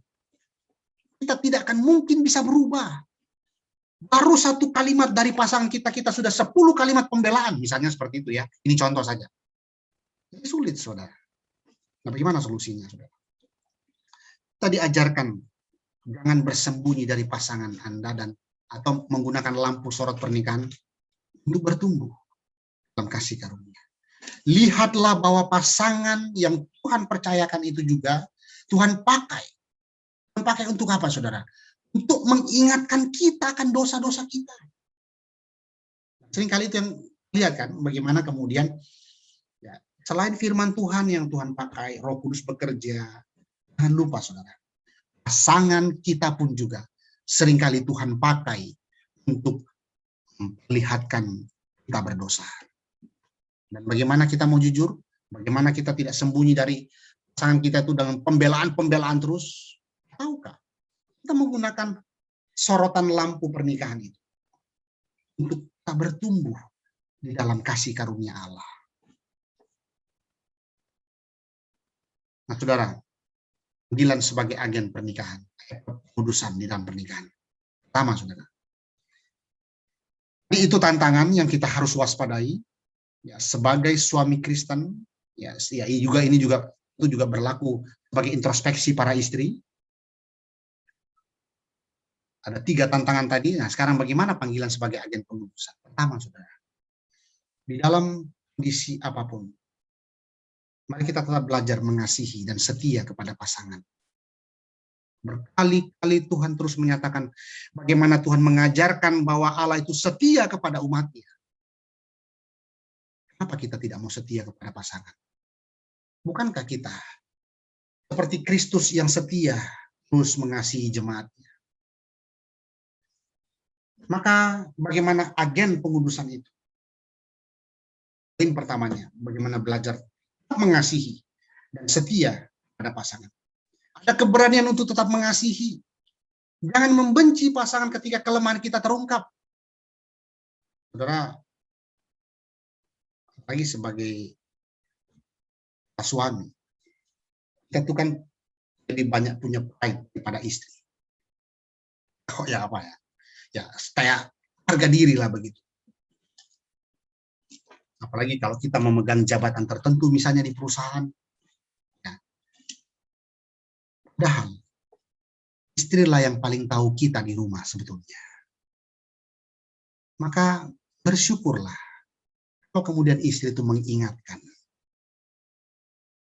Kita tidak akan mungkin bisa berubah. Baru satu kalimat dari pasangan kita, kita sudah 10 kalimat pembelaan, misalnya seperti itu ya. Ini contoh saja. Ini sulit, saudara. Nah, bagaimana solusinya, saudara? Kita diajarkan jangan bersembunyi dari pasangan Anda dan atau menggunakan lampu sorot pernikahan untuk bertumbuh dalam kasih karunia. Lihatlah bahwa pasangan yang Tuhan percayakan itu juga Tuhan pakai. Tuhan pakai untuk apa, saudara? Untuk mengingatkan kita akan dosa-dosa kita. Seringkali itu yang lihat kan, bagaimana kemudian ya, selain firman Tuhan yang Tuhan pakai, Roh Kudus bekerja, jangan lupa saudara, pasangan kita pun juga seringkali Tuhan pakai untuk memperlihatkan kita berdosa. Dan bagaimana kita mau jujur, bagaimana kita tidak sembunyi dari pasangan kita itu dengan pembelaan-pembelaan terus, tahukah? Kita menggunakan sorotan lampu pernikahan itu untuk kita bertumbuh di dalam kasih karunia Allah. Nah, saudara, panggilan sebagai agen pernikahan, pengudusan di dalam pernikahan. Pertama, saudara. Itu tantangan yang kita harus waspadai. Ya, sebagai suami Kristen, ya ini juga berlaku sebagai introspeksi para istri. Ada 3 tantangan tadi. Nah, sekarang bagaimana panggilan sebagai agen pengudusan? Pertama, saudara, di dalam kondisi apapun, mari kita tetap belajar mengasihi dan setia kepada pasangan. Berkali-kali Tuhan terus menyatakan bagaimana Tuhan mengajarkan bahwa Allah itu setia kepada umatnya. Kenapa kita tidak mau setia kepada pasangan? Bukankah kita seperti Kristus yang setia terus mengasihi jemaatnya? Maka bagaimana agen pengudusan itu? Poin pertamanya, bagaimana belajar mengasihi dan setia pada pasangan. Ada keberanian untuk tetap mengasihi. Jangan membenci pasangan ketika kelemahan kita terungkap. Saudara, apalagi sebagai suami, kita itu kan jadi banyak punya pride pada istri. Oh ya apa ya? Ya kayak harga diri lah begitu. Apalagi kalau kita memegang jabatan tertentu misalnya di perusahaan. Ya. Padahal istrilah yang paling tahu kita di rumah sebetulnya. Maka bersyukurlah kalau kemudian istri itu mengingatkan.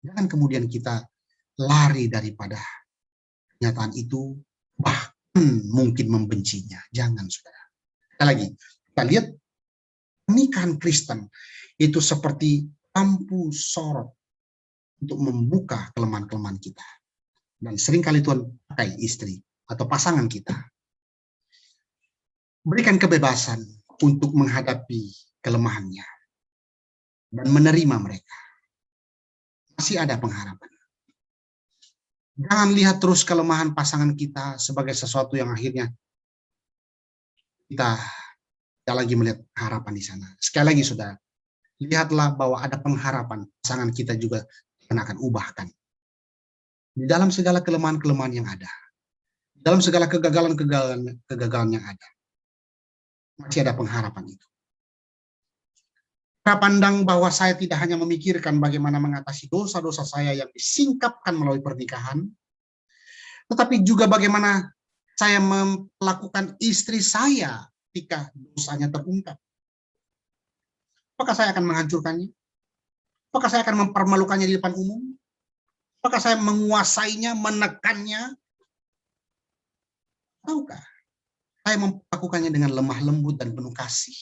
Jangan kemudian kita lari daripada kenyataan itu, bahkan mungkin membencinya. Jangan, saudara. Sekali lagi, kita lihat pernikahan Kristen itu seperti lampu sorot untuk membuka kelemahan-kelemahan kita. Dan seringkali Tuhan pakai istri atau pasangan kita. Berikan kebebasan untuk menghadapi kelemahannya dan menerima mereka. Masih ada pengharapan. Jangan lihat terus kelemahan pasangan kita sebagai sesuatu yang akhirnya kita tidak lagi melihat harapan di sana. Sekali lagi, saudara, lihatlah bahwa ada pengharapan pasangan kita juga Tuhan akan ubahkan. Di dalam segala kelemahan-kelemahan yang ada, dalam segala kegagalan yang ada, masih ada pengharapan itu. Cara pandang bahwa saya tidak hanya memikirkan bagaimana mengatasi dosa-dosa saya yang disingkapkan melalui pernikahan, tetapi juga bagaimana saya melakukan istri saya ketika dosanya terungkap. Apakah saya akan menghancurkannya? Apakah saya akan mempermalukannya di depan umum? Apakah saya menguasainya, menekannya? Ataukah saya melakukannya dengan lemah lembut dan penuh kasih?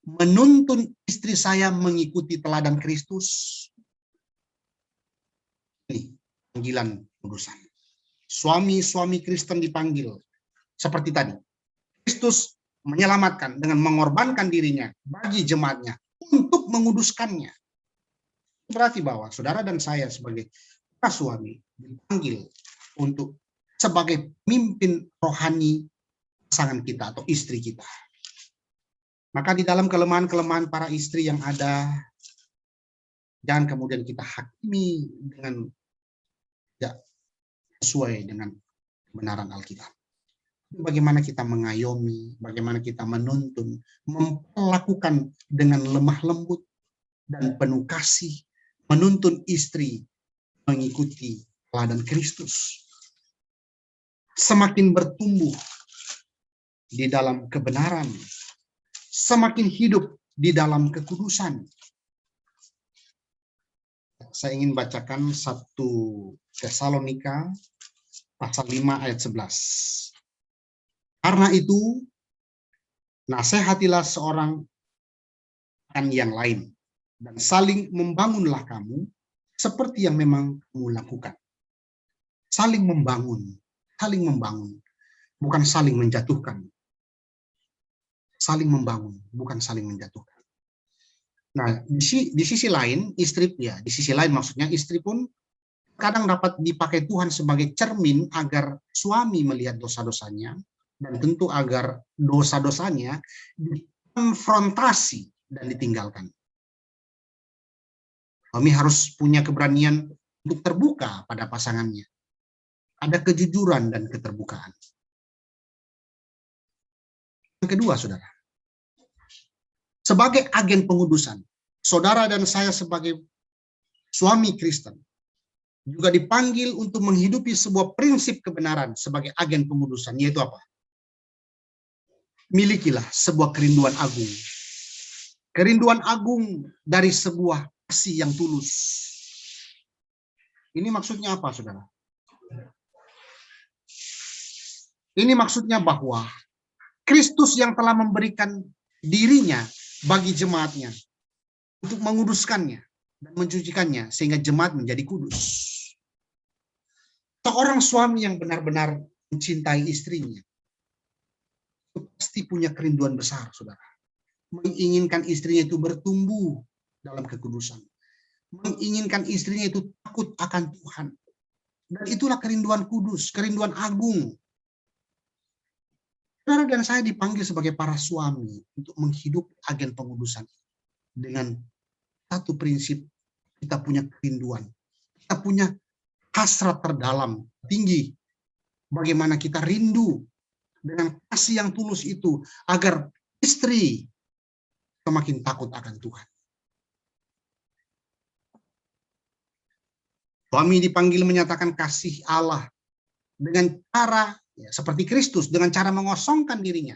Menuntun istri saya mengikuti teladan Kristus. Ini panggilan kudusan. Suami-suami Kristen dipanggil seperti tadi. Kristus menyelamatkan dengan mengorbankan dirinya bagi jemaatnya untuk menguduskannya. Berarti bahwa saudara dan saya sebagai suami dipanggil untuk sebagai pemimpin rohani pasangan kita atau istri kita. Maka di dalam kelemahan-kelemahan para istri yang ada, jangan kemudian kita hakimi dengan tidak sesuai dengan kebenaran Alkitab. Bagaimana kita mengayomi, bagaimana kita menuntun, memperlakukan dengan lemah lembut dan penuh kasih, menuntun istri mengikuti teladan Kristus. Semakin bertumbuh di dalam kebenaran, semakin hidup di dalam kekudusan. Saya ingin bacakan 1 Tesalonika pasal 5 ayat 11. Karena itu, nasihatilah seorang akan yang lain, dan saling membangunlah kamu, seperti yang memang kamu lakukan. Saling membangun, bukan saling menjatuhkan. Saling membangun, bukan saling menjatuhkan. Nah, di sisi lain, maksudnya istri pun kadang dapat dipakai Tuhan sebagai cermin agar suami melihat dosa-dosanya, dan tentu agar dosa-dosanya dikonfrontasi dan ditinggalkan. Suami harus punya keberanian untuk terbuka pada pasangannya. Ada kejujuran dan keterbukaan. Yang kedua, saudara, sebagai agen pengudusan, saudara dan saya sebagai suami Kristen juga dipanggil untuk menghidupi sebuah prinsip kebenaran sebagai agen pengudusan, yaitu apa? Milikilah sebuah kerinduan agung. Kerinduan agung dari sebuah kasih yang tulus. Ini maksudnya apa, saudara? Ini maksudnya bahwa Kristus yang telah memberikan dirinya bagi jemaatnya untuk menguduskannya dan mencucikannya sehingga jemaat menjadi kudus. Seorang suami yang benar-benar mencintai istrinya pasti punya kerinduan besar, saudara. Menginginkan istrinya itu bertumbuh dalam kekudusan. Menginginkan istrinya itu takut akan Tuhan. Dan itulah kerinduan kudus, kerinduan agung. Saudara dan saya dipanggil sebagai para suami untuk menghidupi agen pengudusan dengan satu prinsip: kita punya kerinduan, kita punya hasrat terdalam, tinggi. Bagaimana kita rindu dengan kasih yang tulus itu agar istri semakin takut akan Tuhan. Suami dipanggil menyatakan kasih Allah dengan cara seperti Kristus, dengan cara mengosongkan dirinya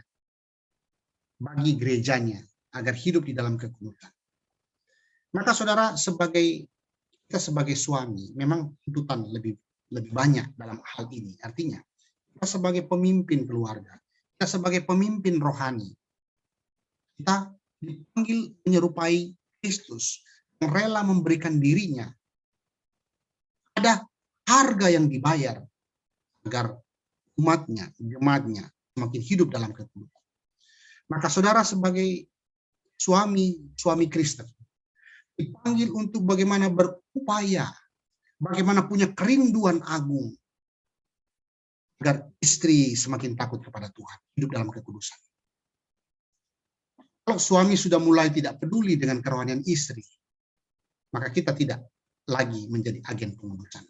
bagi gerejanya agar hidup di dalam kekudusan. Maka saudara, kita sebagai suami memang tuntutan lebih banyak dalam hal ini. Artinya kita sebagai pemimpin keluarga, kita sebagai pemimpin rohani, kita dipanggil menyerupai Kristus yang rela memberikan dirinya. Ada harga yang dibayar agar umatnya, jemaatnya semakin hidup dalam kekudusan. Maka saudara sebagai suami Kristen dipanggil untuk bagaimana berupaya, bagaimana punya kerinduan agung agar istri semakin takut kepada Tuhan, hidup dalam kekudusan. Kalau suami sudah mulai tidak peduli dengan kerohanian istri, maka kita tidak lagi menjadi agen pengudusan.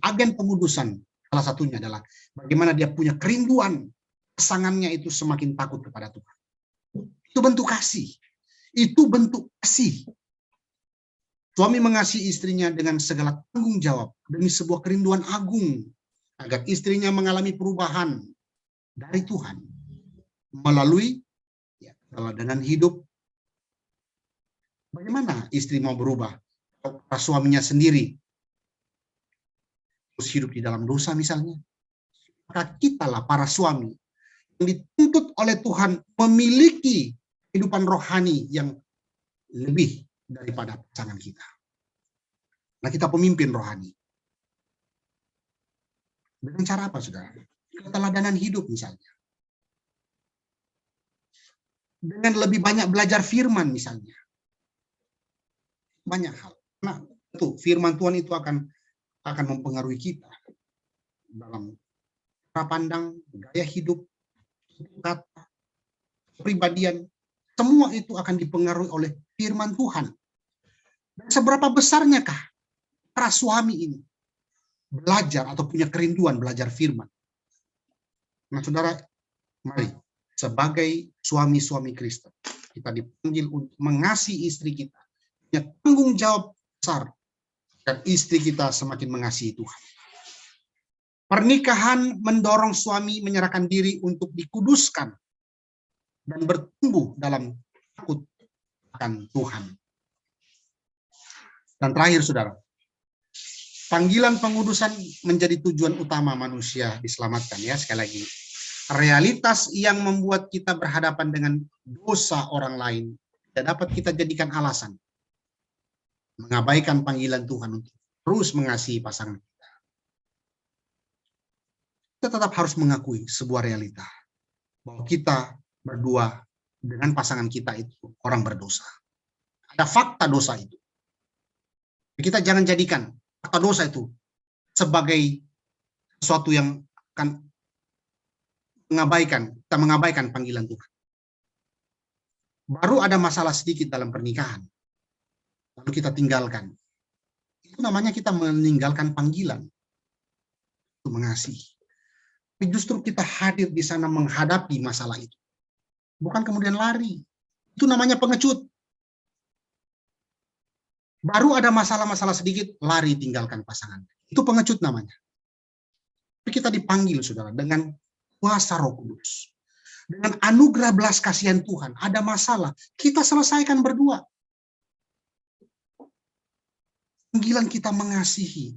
Agen pengudusan salah satunya adalah bagaimana dia punya kerinduan pasangannya itu semakin takut kepada Tuhan. Itu bentuk kasih. Itu bentuk kasih. Suami mengasihi istrinya dengan segala tanggung jawab demi sebuah kerinduan agung agar istrinya mengalami perubahan dari Tuhan melalui teladan hidup. Bagaimana istri mau berubah kalau suaminya sendiri terus hidup di dalam dosa misalnya? Maka kitalah para suami yang dituntut oleh Tuhan memiliki kehidupan rohani yang lebih daripada pasangan kita. Nah, kita pemimpin rohani. Dengan cara apa, saudara? Keteladanan hidup misalnya. Dengan lebih banyak belajar firman misalnya. Banyak hal. Nah, itu firman Tuhan itu akan mempengaruhi kita dalam cara pandang, gaya hidup, kata, kepribadian. Semua itu akan dipengaruhi oleh firman Tuhan. Dan seberapa besarnyakah para suami ini belajar atau punya kerinduan belajar firman? Nah, saudara, mari sebagai suami-suami Kristen kita dipanggil untuk mengasihi istri kita, punya tanggung jawab besar dan istri kita semakin mengasihi Tuhan. Pernikahan mendorong suami menyerahkan diri untuk dikuduskan dan bertumbuh dalam takut akan Tuhan. Dan terakhir, saudara, panggilan pengudusan menjadi tujuan utama manusia diselamatkan. Ya, sekali lagi, realitas yang membuat kita berhadapan dengan dosa orang lain tidak dapat kita jadikan alasan mengabaikan panggilan Tuhan untuk terus mengasihi pasangan kita. Kita tetap harus mengakui sebuah realita bahwa kita berdua dengan pasangan kita itu orang berdosa. Ada fakta dosa itu. Kita jangan jadikan fakta dosa itu sebagai sesuatu yang akan kita mengabaikan panggilan Tuhan. Baru ada masalah sedikit dalam pernikahan, lalu kita tinggalkan. Itu namanya kita meninggalkan panggilan untuk mengasihi. Tapi justru kita hadir di sana menghadapi masalah itu. Bukan kemudian lari. Itu namanya pengecut. Baru ada masalah-masalah sedikit, lari tinggalkan pasangan. Itu pengecut namanya. Tapi kita dipanggil, saudara, dengan kuasa Roh Kudus. Dengan anugerah belas kasihan Tuhan, ada masalah, kita selesaikan berdua. Panggilan kita mengasihi,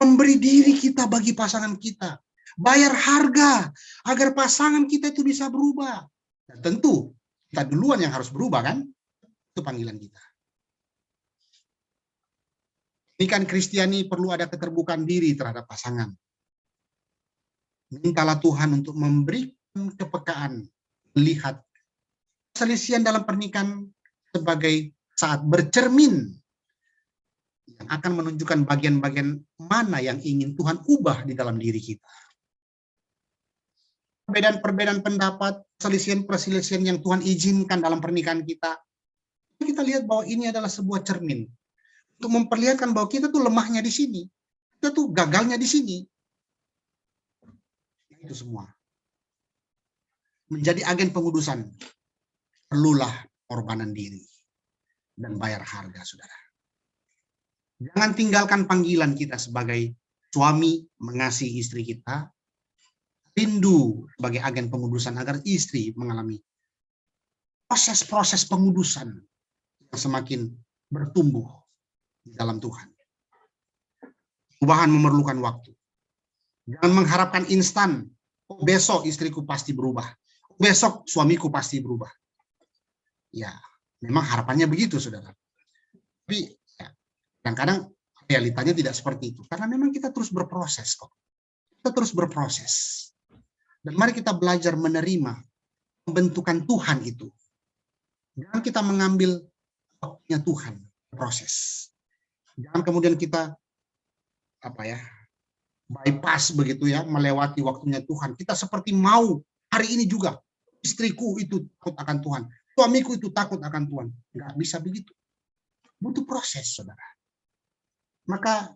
memberi diri kita bagi pasangan kita, bayar harga agar pasangan kita itu bisa berubah. Dan tentu kita duluan yang harus berubah, kan? Itu panggilan kita. Ini kan Kristiani perlu ada keterbukaan diri terhadap pasangan. Mintalah Tuhan untuk memberikan kepekaan melihat perselisihan dalam pernikahan sebagai saat bercermin yang akan menunjukkan bagian-bagian mana yang ingin Tuhan ubah di dalam diri kita. Perbedaan-perbedaan pendapat, perselisihan-perselisihan yang Tuhan izinkan dalam pernikahan kita, kita lihat bahwa ini adalah sebuah cermin untuk memperlihatkan bahwa kita tuh lemahnya di sini, kita tuh gagalnya di sini. Itu semua menjadi agen pengudusan, perlulah pengorbanan diri dan bayar harga, saudara. Jangan tinggalkan panggilan kita sebagai suami mengasihi istri kita, rindu sebagai agen pengudusan agar istri mengalami proses-proses pengudusan yang semakin bertumbuh di dalam Tuhan. Perubahan memerlukan waktu. Jangan mengharapkan instan. Oh, besok istriku pasti berubah. Besok suamiku pasti berubah. Ya, memang harapannya begitu, saudara. Tapi ya, kadang-kadang realitanya tidak seperti itu. Karena memang kita terus berproses kok. Kita terus berproses. Dan mari kita belajar menerima pembentukan Tuhan itu. Jangan kita mengambil waktunya Tuhan proses. Jangan kemudian kita bypass begitu ya, melewati waktunya Tuhan. Kita seperti mau hari ini juga istriku itu takut akan Tuhan, suamiku itu takut akan Tuhan. Nggak bisa begitu. Butuh proses, saudara. Maka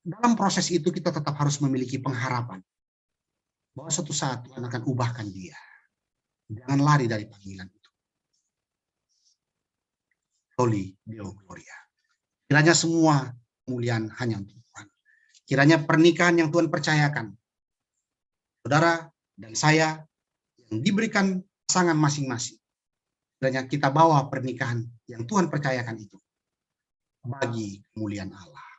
dalam proses itu kita tetap harus memiliki pengharapan bahwa suatu saat Tuhan akan ubahkan dia. Jangan lari dari panggilan itu. Soli Deo Gloria. Kiranya semua kemuliaan hanya untuk Tuhan. Kiranya pernikahan yang Tuhan percayakan, saudara dan saya, yang diberikan pasangan masing-masing, kiranya kita bawa pernikahan yang Tuhan percayakan itu bagi kemuliaan Allah.